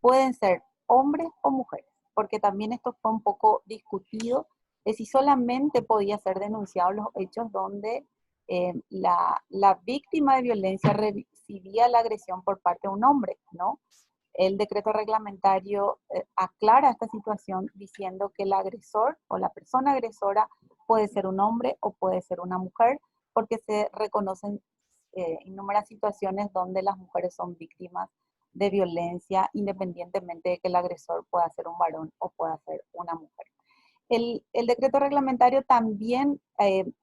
pueden ser hombres o mujeres, porque también esto fue un poco discutido, de si solamente podía ser denunciados los hechos donde la víctima de violencia recibía la agresión por parte de un hombre, ¿no? El decreto reglamentario aclara esta situación diciendo que el agresor o la persona agresora puede ser un hombre o puede ser una mujer, porque se reconocen innumerables situaciones donde las mujeres son víctimas de violencia, independientemente de que el agresor pueda ser un varón o pueda ser una mujer. El decreto reglamentario también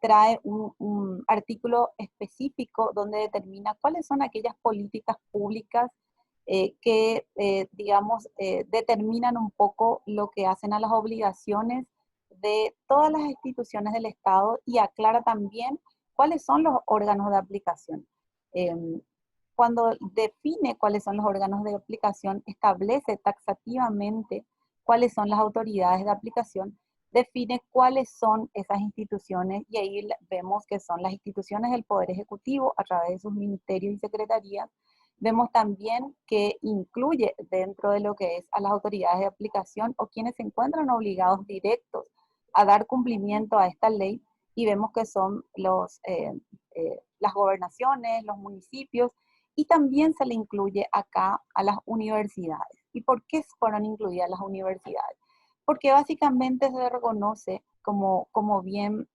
trae un artículo específico donde determina cuáles son aquellas políticas públicas que, digamos, determinan un poco lo que hacen a las obligaciones de todas las instituciones del Estado, y aclara también cuáles son los órganos de aplicación. Cuando define cuáles son los órganos de aplicación, establece taxativamente cuáles son las autoridades de aplicación, define cuáles son esas instituciones, y ahí vemos que son las instituciones del Poder Ejecutivo a través de sus ministerios y secretarías. Vemos también que incluye dentro de lo que es a las autoridades de aplicación o quienes se encuentran obligados directos a dar cumplimiento a esta ley, y vemos que son las gobernaciones, los municipios, y también se le incluye acá a las universidades. ¿Y por qué fueron incluidas las universidades? Porque básicamente se reconoce, como bien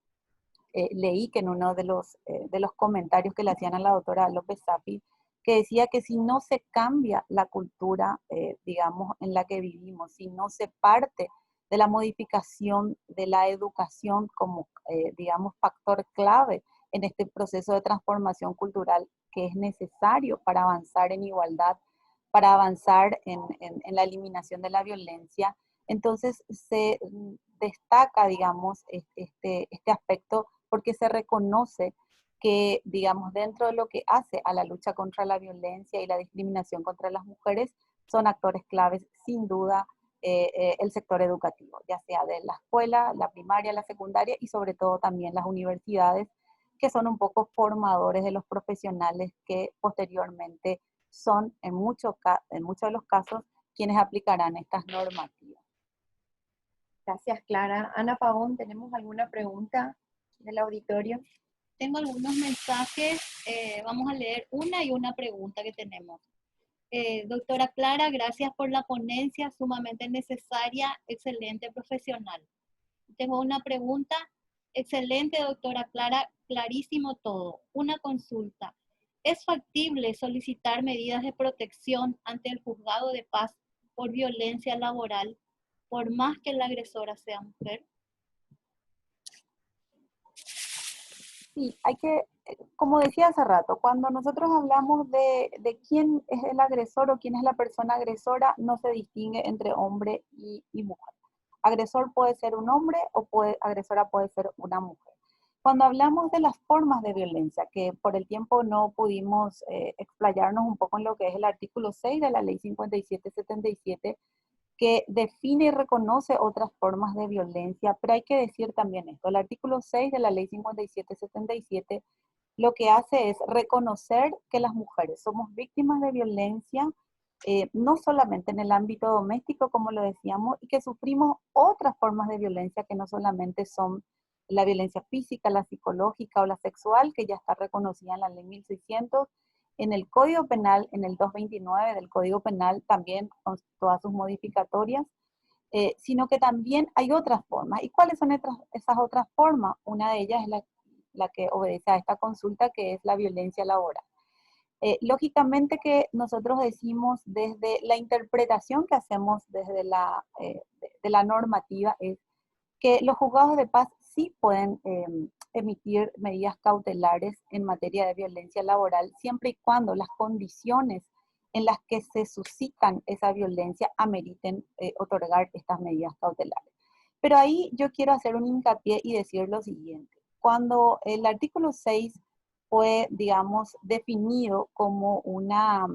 leí que en uno de los comentarios que le hacían a la doctora López Safi, que decía que si no se cambia la cultura, digamos, en la que vivimos, si no se parte de la modificación de la educación como, digamos, factor clave en este proceso de transformación cultural que es necesario para avanzar en igualdad, para avanzar en la eliminación de la violencia, entonces se destaca, digamos, este aspecto, porque se reconoce que, digamos, dentro de lo que hace a la lucha contra la violencia y la discriminación contra las mujeres, son actores claves, sin duda, el sector educativo, ya sea de la escuela, la primaria, la secundaria y sobre todo también las universidades, que son un poco formadores de los profesionales que posteriormente son, en muchos de los casos, quienes aplicarán estas normativas. Gracias, Clara. Ana Pavón, ¿tenemos alguna pregunta del auditorio? Tengo algunos mensajes, vamos a leer una y una pregunta que tenemos. Doctora Clara, gracias por la ponencia sumamente necesaria, excelente profesional. Tengo una pregunta. Excelente, doctora Clara, clarísimo todo. Una consulta. ¿Es factible solicitar medidas de protección ante el juzgado de paz por violencia laboral, por más que la agresora sea mujer? Sí, hay que, como decía hace rato, cuando nosotros hablamos de quién es el agresor o quién es la persona agresora, no se distingue entre hombre y mujer. Agresor puede ser un hombre o agresora puede ser una mujer. Cuando hablamos de las formas de violencia, que por el tiempo no pudimos explayarnos un poco en lo que es el artículo 6 de la ley 5777, que define y reconoce otras formas de violencia, pero hay que decir también esto, el artículo 6 de la ley 5777 lo que hace es reconocer que las mujeres somos víctimas de violencia, no solamente en el ámbito doméstico, como lo decíamos, y que sufrimos otras formas de violencia que no solamente son la violencia física, la psicológica o la sexual, que ya está reconocida en la ley 1600, en el Código Penal, en el 229 del Código Penal, también con todas sus modificatorias, sino que también hay otras formas. ¿Y cuáles son esas otras formas? Una de ellas es la que obedece a esta consulta, que es la violencia laboral. Lógicamente que nosotros decimos desde la interpretación que hacemos desde de la normativa es que los juzgados de paz sí pueden emitir medidas cautelares en materia de violencia laboral, siempre y cuando las condiciones en las que se suscitan esa violencia ameriten otorgar estas medidas cautelares. Pero ahí yo quiero hacer un hincapié y decir lo siguiente. Cuando el artículo 6 fue, digamos, definido como una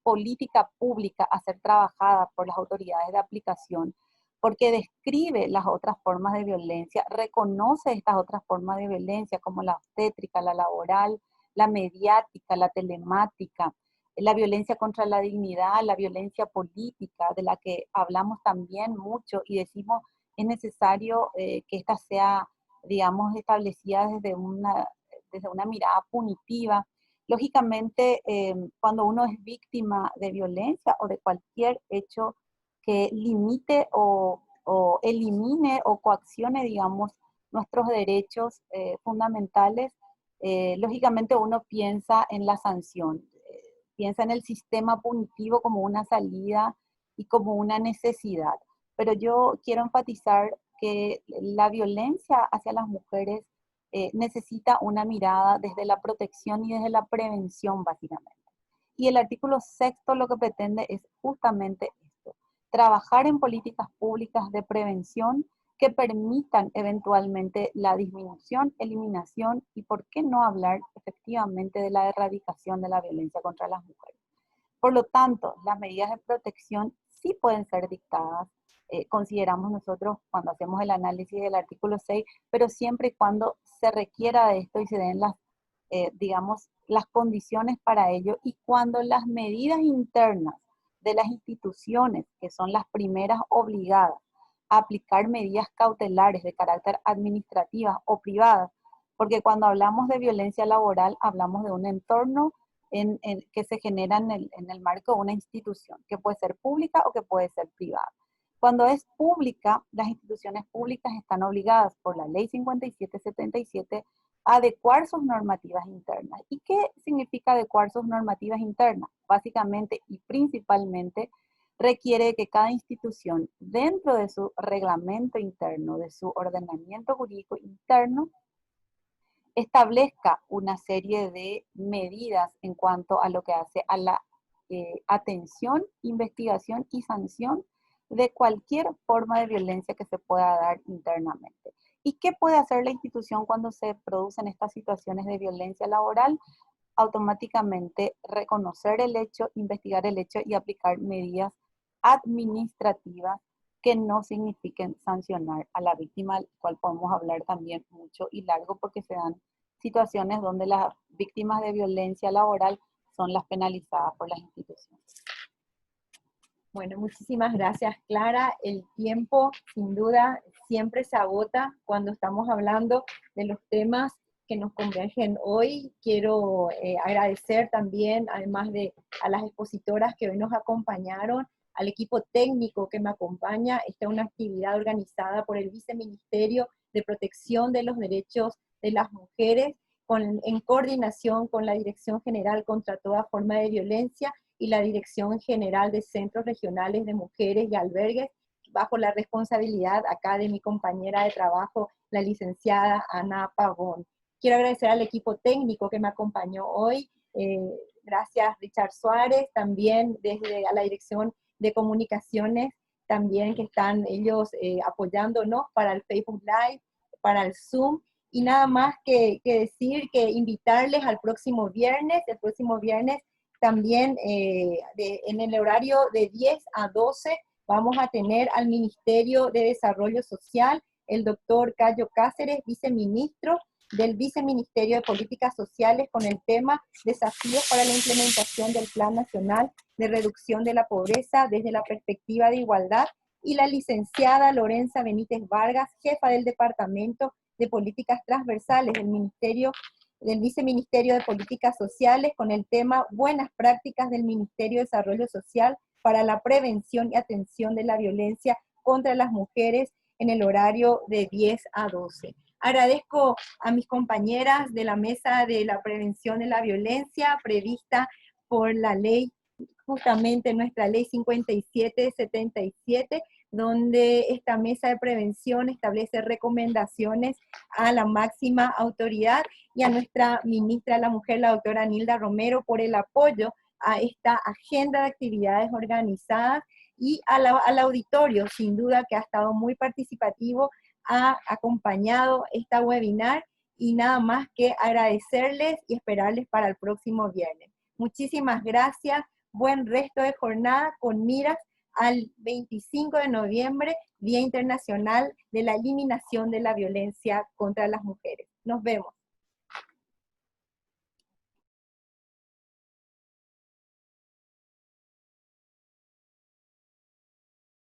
política pública a ser trabajada por las autoridades de aplicación, porque describe las otras formas de violencia, reconoce estas otras formas de violencia como la obstétrica, la laboral, la mediática, la telemática, la violencia contra la dignidad, la violencia política, de la que hablamos también mucho y decimos es necesario que esta sea, digamos, establecida desde una mirada punitiva. Lógicamente, cuando uno es víctima de violencia o de cualquier hecho que limite o elimine o coaccione, digamos, nuestros derechos fundamentales, lógicamente uno piensa en la sanción, piensa en el sistema punitivo como una salida y como una necesidad. Pero yo quiero enfatizar que la violencia hacia las mujeres necesita una mirada desde la protección y desde la prevención, básicamente. Y el artículo 6 lo que pretende es justamente esto, trabajar en políticas públicas de prevención que permitan eventualmente la disminución, eliminación y, por qué no hablar efectivamente de la erradicación de la violencia contra las mujeres. Por lo tanto, las medidas de protección sí pueden ser dictadas, consideramos nosotros cuando hacemos el análisis del artículo 6, pero siempre y cuando se requiera de esto y se den las, digamos, las condiciones para ello, y cuando las medidas internas de las instituciones, que son las primeras obligadas a aplicar medidas cautelares de carácter administrativas o privadas, porque cuando hablamos de violencia laboral hablamos de un entorno que se genera en el marco de una institución, que puede ser pública o que puede ser privada. Cuando es pública, las instituciones públicas están obligadas por la ley 5777 a adecuar sus normativas internas. ¿Y qué significa adecuar sus normativas internas? Básicamente y principalmente requiere que cada institución, dentro de su reglamento interno, de su ordenamiento jurídico interno, establezca una serie de medidas en cuanto a lo que hace a la atención, investigación y sanción de cualquier forma de violencia que se pueda dar internamente. ¿Y qué puede hacer la institución cuando se producen estas situaciones de violencia laboral? Automáticamente reconocer el hecho, investigar el hecho y aplicar medidas administrativas que no signifiquen sancionar a la víctima, al cual podemos hablar también mucho y largo, porque se dan situaciones donde las víctimas de violencia laboral son las penalizadas por las instituciones. Bueno, muchísimas gracias, Clara. El tiempo, sin duda, siempre se agota cuando estamos hablando de los temas que nos convergen hoy. Quiero agradecer también, además de a las expositoras que hoy nos acompañaron, al equipo técnico que me acompaña. Esta es una actividad organizada por el Viceministerio de Protección de los Derechos de las Mujeres, en coordinación con la Dirección General contra toda forma de violencia y la Dirección General de Centros Regionales de Mujeres y Albergues, bajo la responsabilidad acá de mi compañera de trabajo, la licenciada Ana Pavón. Quiero agradecer al equipo técnico que me acompañó hoy. Gracias Richard Suárez, también desde a la Dirección de Comunicaciones, también que están ellos apoyándonos para el Facebook Live, para el Zoom. Y nada más que decir, que invitarles al próximo viernes. El próximo viernes también en el horario de 10 a 12 vamos a tener al Ministerio de Desarrollo Social, el doctor Cayo Cáceres, viceministro del Viceministerio de Políticas Sociales, con el tema Desafíos para la implementación del Plan Nacional de Reducción de la Pobreza desde la perspectiva de igualdad, y la licenciada Lorenza Benítez Vargas, jefa del Departamento de Políticas Transversales del Viceministerio de Políticas Sociales, con el tema Buenas Prácticas del Ministerio de Desarrollo Social para la prevención y atención de la violencia contra las mujeres, en el horario de 10 a 12. Agradezco a mis compañeras de la Mesa de la Prevención de la Violencia prevista por la ley, justamente nuestra ley 5777, donde esta mesa de prevención establece recomendaciones a la máxima autoridad, y a nuestra ministra de la Mujer, la doctora Nilda Romero, por el apoyo a esta agenda de actividades organizadas, y al auditorio, sin duda, que ha estado muy participativo, ha acompañado esta webinar, y nada más que agradecerles y esperarles para el próximo viernes. Muchísimas gracias, buen resto de jornada, con miras al 25 de noviembre, Día Internacional de la Eliminación de la Violencia contra las Mujeres. Nos vemos.